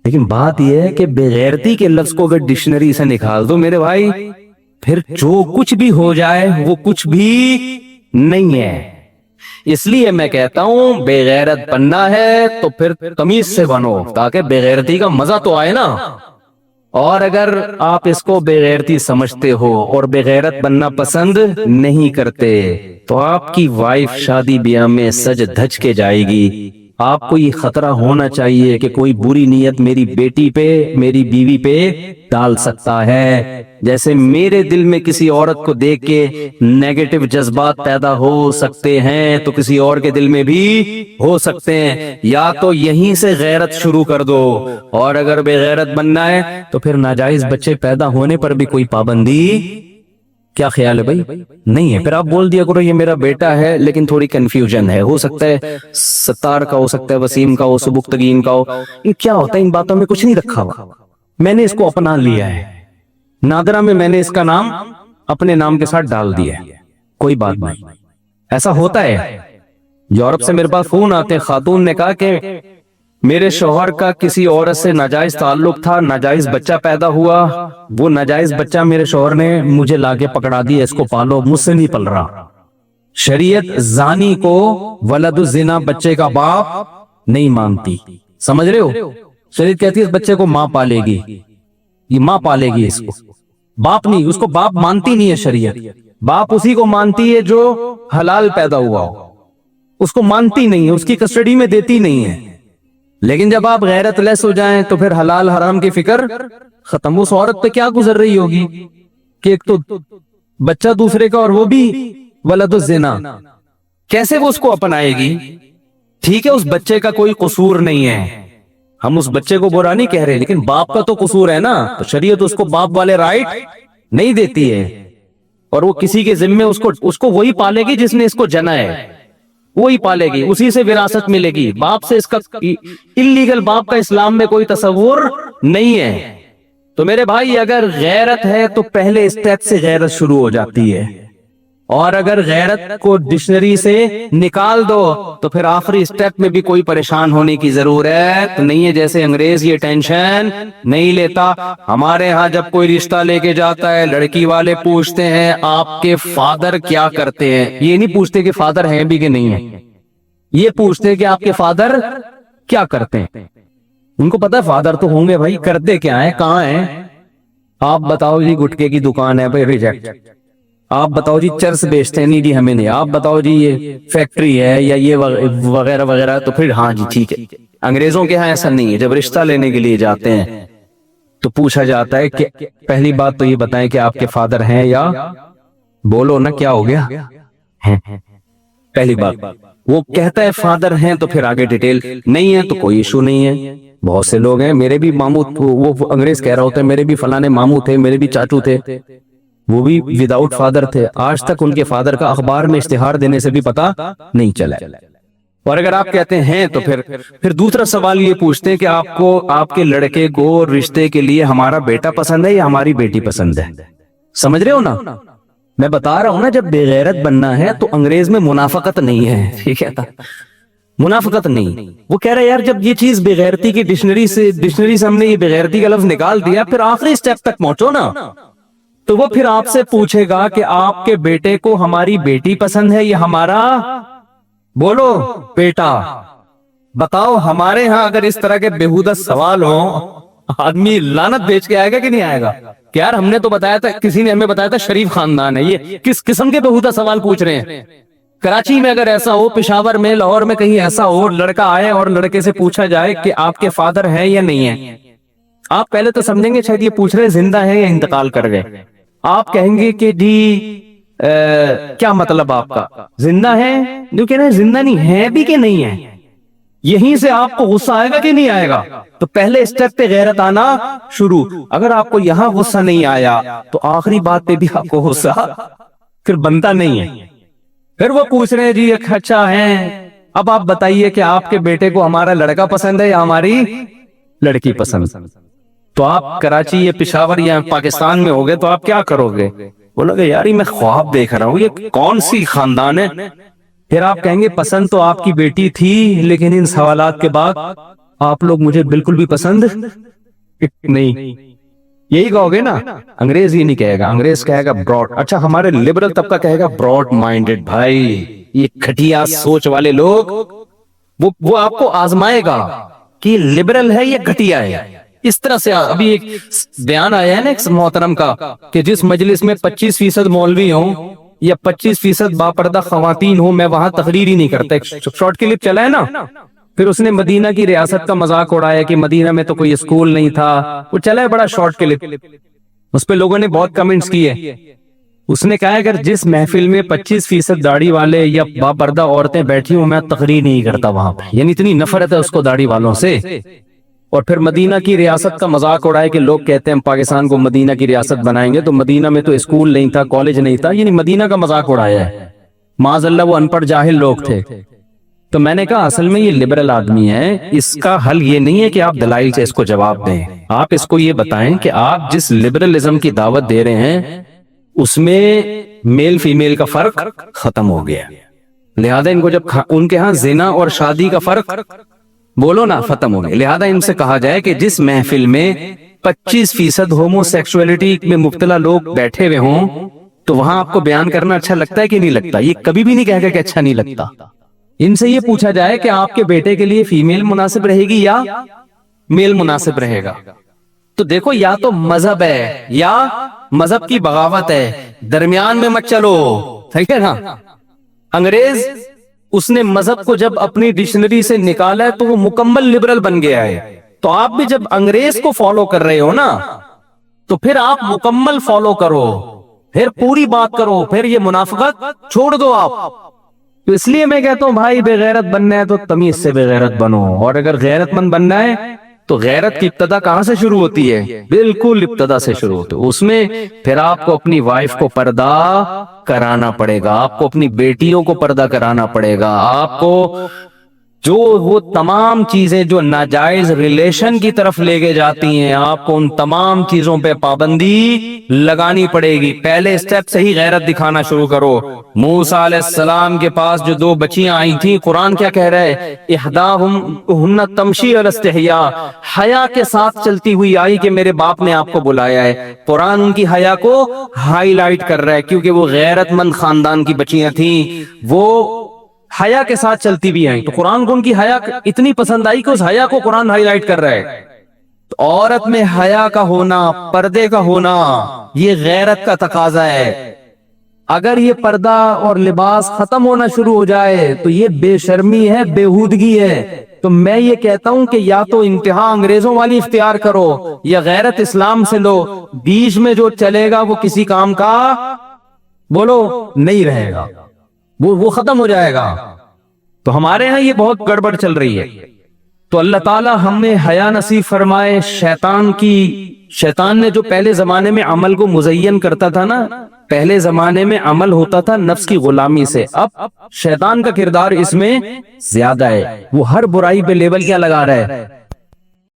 لیکن بات یہ ہے کہ بغیرتی کے لفظ کو اگر ڈکشنری سے نکال دو میرے بھائی، پھر جو کچھ بھی ہو جائے وہ کچھ بھی نہیں ہے. اس لیے میں کہتا ہوں بغیرت بننا ہے تو پھر تمیز سے بنو، تاکہ بغیرتی کا مزہ تو آئے نا. اور اگر آپ اس کو بغیرتی سمجھتے ہو اور بغیرت بننا پسند نہیں کرتے تو آپ کی وائف شادی بیاہ میں سج دھج کے جائے گی. آپ کو یہ خطرہ ہونا چاہیے کہ کوئی بری نیت میری بیٹی پہ، میری بیوی پہ ڈال سکتا ہے. جیسے میرے دل میں کسی عورت کو دیکھ کے نیگیٹو جذبات پیدا ہو سکتے ہیں تو کسی اور کے دل میں بھی ہو سکتے ہیں. یا تو یہیں سے غیرت شروع کر دو، اور اگر بے غیرت بننا ہے تو پھر ناجائز بچے پیدا ہونے پر بھی کوئی پابندی. کیا خیال ہے بھائی؟ نہیں ہے. پھر آپ بول دیا کرو یہ میرا بیٹا ہے لیکن تھوڑی کنفیوژن ہے، ہو سکتا ہے ستار کا، ہو سکتا ہے وسیم کا ہو، سبکتگین کا ہو. یہ کیا ہوتا ہے؟ ان باتوں میں کچھ نہیں رکھا ہوا، میں نے اس کو اپنا لیا ہے. نادرہ میں میں نے اس کا نام اپنے نام کے ساتھ ڈال دیا ہے. کوئی بات نہیں، ایسا ہوتا ہے. یورپ سے میرے پاس فون آتے ہیں، خاتون نے کہا کہ میرے شوہر کا کسی عورت سے ناجائز تعلق تھا، ناجائز بچہ پیدا ہوا، وہ ناجائز بچہ میرے شوہر نے مجھے لاکے پکڑا دیا، اس کو پالو، مجھ سے نہیں پل رہا. شریعت زانی کو ولد الزنا بچے کا باپ نہیں مانتی، سمجھ رہے ہو؟ شریعت کہتی ہے اس بچے کو ماں پالے گی، یہ ماں پالے گی اس کو، باپ نہیں. اس کو باپ مانتی نہیں ہے شریعت. باپ اسی کو مانتی ہے جو حلال پیدا ہوا ہو، اس کو مانتی نہیں ہے، اس کی کسٹڈی میں دیتی نہیں ہے. لیکن جب آپ غیرت لیس ہو جائیں تو پھر حلال حرام کی فکر ختم. اس عورت پہ کیا گزر رہی ہوگی کہ ایک تو بچہ دوسرے کا اور وہ بھی ولد الزنا، کیسے وہ اس کو اپنائے گی؟ ٹھیک ہے اس بچے کا کوئی قصور نہیں ہے، ہم اس بچے کو برا نہیں کہہ رہے، لیکن باپ کا تو قصور ہے نا، تو شریعت اس کو باپ والے رائٹ نہیں دیتی ہے، اور وہ کسی کے ذمے اس کو وہی پالے گی جس نے اس کو جنا ہے، وہی پالے گی، اسی سے وراثت ملے گی، باپ سے اس کا اللیگل باپ کا اسلام میں کوئی تصور نہیں ہے۔ تو میرے بھائی اگر غیرت ہے تو پہلے اسٹیپ سے غیرت شروع ہو جاتی ہے، اور اگر غیرت کو ڈکشنری سے نکال دو تو پھر آخری اسٹیپ میں بھی کوئی پریشان ہونے کی ضرورت نہیں ہے۔ جیسے انگریز یہ ٹینشن نہیں لیتا، ہمارے ہاں جب کوئی رشتہ لے کے جاتا ہے لڑکی والے پوچھتے ہیں آپ کے فادر کیا کرتے ہیں، یہ نہیں پوچھتے کہ فادر ہیں بھی کہ نہیں ہیں، یہ پوچھتے ہیں کہ آپ کے فادر کیا کرتے ہیں۔ ان کو پتا ہے فادر تو ہوں گے بھائی، کرتے کیا ہیں، کہاں ہیں؟ آپ بتاؤ جی گٹکے کی دکان ہے بھائی، ریجیکٹ۔ آپ بتاؤ جی چرس بیچتے ہیں، نہیں جی ہمیں نہیں۔ آپ بتاؤ جی یہ فیکٹری ہے یا یہ وغیرہ وغیرہ، تو پھر ہاں جی ٹھیک ہے۔ انگریزوں کے ہاں ایسا نہیں ہے، جب رشتہ لینے کے لیے جاتے ہیں تو پوچھا جاتا ہے کہ پہلی بات تو یہ بتائیں کہ آپ کے فادر ہیں یا، بولو نا کیا ہو گیا، ہیں۔ پہلی بات وہ کہتا ہے فادر ہیں تو پھر آگے ڈیٹیل، نہیں ہے تو کوئی ایشو نہیں ہے۔ بہت سے لوگ ہیں، میرے بھی ماموں، وہ انگریز کہہ رہا ہوتا ہے میرے بھی فلانے ماموں تھے، میرے بھی چاچو تھے، وہ بھی وداؤٹ فادر تھے، آج تک ان کے فادر کا اخبار میں اشتہار دینے سے بھی پتا نہیں چلا۔ اور اگر آپ کہتے ہیں تو پھر دوسرا سوال یہ پوچھتے ہیں کہ آپ کو، آپ کے لڑکے کو رشتے کے لیے ہمارا بیٹا پسند ہے یا ہماری بیٹی پسند ہے؟ سمجھ رہے ہو نا؟ میں بتا رہا ہوں نا، جب بے غیرت بننا ہے تو انگریز میں منافقت نہیں ہے، ٹھیک ہے، منافقت نہیں۔ وہ کہہ رہے یار جب یہ چیز بے غیرتی کی ڈکشنری سے ہم نے یہ بے غیرتی کا لفظ نکال دیا، پھر آخری سٹیپ تک پہنچو نا۔ تو وہ پھر آپ سے پوچھے گا کہ آپ کے بیٹے کو ہماری بیٹی پسند ہے یا ہمارا، بولو بیٹا۔ بتاؤ ہمارے ہاں اگر اس طرح کے بیہودہ سوال ہوں، آدمی لعنت بیچ کے آئے گا کہ نہیں آئے گا کہ یار ہم نے تو بتایا تھا، کسی نے ہمیں بتایا تھا شریف خاندان ہے، یہ کس قسم کے بیہودہ سوال پوچھ رہے ہیں؟ کراچی میں اگر ایسا ہو، پشاور میں، لاہور میں کہیں ایسا ہو، لڑکا آئے اور لڑکے سے پوچھا جائے کہ آپ کے فادر ہیں یا نہیں ہیں، آپ پہلے تو سمجھیں گے شاید یہ پوچھ رہے زندہ ہیں یا انتقال کر گئے۔ آپ کہیں گے کہ جی کیا مطلب آپ کا، زندہ ہے؟ جو کہہ رہے ہیں زندہ نہیں ہے بھی کہ نہیں ہے، یہیں سے آپ کو غصہ آئے گا کہ نہیں آئے گا؟ تو پہلے اسٹیپ پہ غیرت آنا شروع۔ اگر آپ کو یہاں غصہ نہیں آیا تو آخری بات پہ بھی آپ کو غصہ پھر بنتا نہیں ہے۔ پھر وہ پوچھ رہے ہیں جی اچھا ہے، اب آپ بتائیے کہ آپ کے بیٹے کو ہمارا لڑکا پسند ہے یا ہماری لڑکی پسند؟ تو آپ کراچی یا پشاور یا پاکستان میں ہوگے تو آپ کیا کرو گے؟ بولو گے یار میں خواب دیکھ رہا ہوں، یہ کون سی خاندان ہے؟ پھر آپ کہیں گے پسند تو آپ کی بیٹی تھی، لیکن ان سوالات کے بعد آپ لوگ مجھے بالکل بھی پسند نہیں، یہی کہو گے نا۔ انگریز یہ نہیں کہے گا، انگریز کہے گا براڈ، اچھا ہمارے لبرل طبقہ کہے گا براڈ مائنڈڈ، بھائی یہ گھٹیا سوچ والے لوگ، وہ آپ کو آزمائے گا کہ لبرل ہے یا گھٹیا ہے۔ اس طرح سے ابھی ایک بیان آیا ہے نا ایک محترم کا کہ جس مجلس میں 25% مولوی ہوں یا 25% باپردہ خواتین ہوں، میں وہاں تقریر ہی نہیں کرتا۔ ایک شارٹ کلپ چلا ہے نا، پھر اس نے مدینہ کی ریاست کا مذاق اڑایا کہ مدینہ میں تو کوئی اسکول نہیں تھا، وہ چلا ہے بڑا شارٹ کلپ، اس پہ لوگوں نے بہت کمنٹس کیے۔ اس نے کہا اگر جس محفل میں 25% داڑھی والے یا باپردہ عورتیں بیٹھی ہوں، میں تقریر نہیں کرتا وہاں پہ، یعنی اتنی نفرت ہے اس کو داڑھی والوں سے۔ اور پھر مدینہ کی ریاست کا مذاق اڑائے کہ لوگ کہتے ہیں ہم پاکستان کو مدینہ کی ریاست بنائیں گے، تو مدینہ میں تو اسکول نہیں تھا، کالج نہیں تھا، یعنی مدینہ کا مذاق اڑایا ہے۔ معاذ اللہ وہ ان پڑھ جاہل لوگ تھے۔ تو میں نے کہا اصل میں یہ لبرل آدمی ہے، اس کا حل یہ نہیں ہے کہ آپ دلائل سے اس کو جواب دیں، آپ اس کو یہ بتائیں کہ آپ جس لبرلزم کی دعوت دے رہے ہیں اس میں میل فیمیل کا فرق ختم ہو گیا، لہذا ان کو جب ان کے ہاں زنا اور شادی کا فرق، بولو نا، ختم ہو گیا، لہذا ان سے کہا جائے کہ جس محفل میں 25% ہومو سیکسولیٹی میں مبتلا لوگ بیٹھے ہوئے ہوں تو وہاں آپ کو بیان کرنا اچھا لگتا ہے کہ نہیں لگتا؟ یہ کبھی بھی نہیں کہے گا کہ اچھا نہیں لگتا۔ ان سے یہ پوچھا جائے کہ آپ کے بیٹے کے لیے فیمیل مناسب رہے گی یا میل مناسب رہے گا، تو دیکھو یا تو مذہب ہے یا مذہب کی بغاوت ہے، درمیان میں مت چلو، ٹھیک ہے نا۔ انگریز اس نے مذہب کو جب اپنی ڈکشنری سے نکالا ہے تو وہ مکمل لبرل بن گیا ہے، تو آپ بھی جب انگریز کو فالو کر رہے ہو نا تو پھر آپ مکمل فالو کرو، پھر پوری بات کرو، پھر یہ منافقت چھوڑ دو آپ۔ تو اس لیے میں کہتا ہوں بھائی بے غیرت بننا ہے تو تمیز سے بے غیرت بنو، اور اگر غیرت مند بننا ہے تو غیرت کی ابتدا کہاں سے شروع ہوتی ہے؟ بالکل ابتدا سے شروع ہوتی ہے. اس میں پھر آپ کو اپنی وائف کو پردہ کرانا پڑے گا، آپ کو اپنی بیٹیوں کو پردہ کرانا پڑے گا، آپ کو جو وہ تمام چیزیں جو ناجائز ریلیشن کی طرف لے کے جاتی ہیں، آپ کو ان تمام چیزوں پہ پابندی لگانی پڑے گی. پہلے سٹیپ سے ہی غیرت دکھانا شروع کرو. موسیٰ علیہ السلام کے پاس جو 2 بچیاں آئی تھیں، قرآن کیا کہہ رہا ہے؟ احداہن تمشی علی استحیاء، حیا کے ساتھ چلتی ہوئی آئی کہ میرے باپ نے آپ کو بلایا ہے. قرآن ان کی حیا کو ہائی لائٹ کر رہا ہے کیونکہ وہ غیرت مند خاندان کی بچیاں تھیں، وہ حیا کے ساتھ چلتی بھی آئیں. تو قرآن کو ان کی حیا اتنی پسند آئی کہ اس حیا کو قرآن ہائی لائٹ کر رہا ہے. تو عورت میں حیا کا ہونا، پردے کا ہونا، یہ غیرت کا تقاضا ہے. اگر یہ پردہ اور لباس ختم ہونا شروع ہو جائے تو یہ بے شرمی ہے، بےہودگی ہے. تو میں یہ کہتا ہوں کہ یا تو انتہا انگریزوں والی اختیار کرو یا غیرت اسلام سے لو. بیچ میں جو چلے گا وہ کسی کام کا بولو نہیں رہے گا، وہ ختم ہو جائے گا. تو ہمارے ہاں یہ بہت گڑبڑ چل رہی ہے. تو اللہ تعالی ہمیں حیا نصیب فرمائے. شیطان نے جو پہلے زمانے میں عمل کو مزین کرتا تھا نا، پہلے زمانے میں عمل ہوتا تھا نفس کی غلامی سے، اب شیطان کا کردار اس میں زیادہ ہے. وہ ہر برائی پہ لیبل کیا لگا رہا ہے؟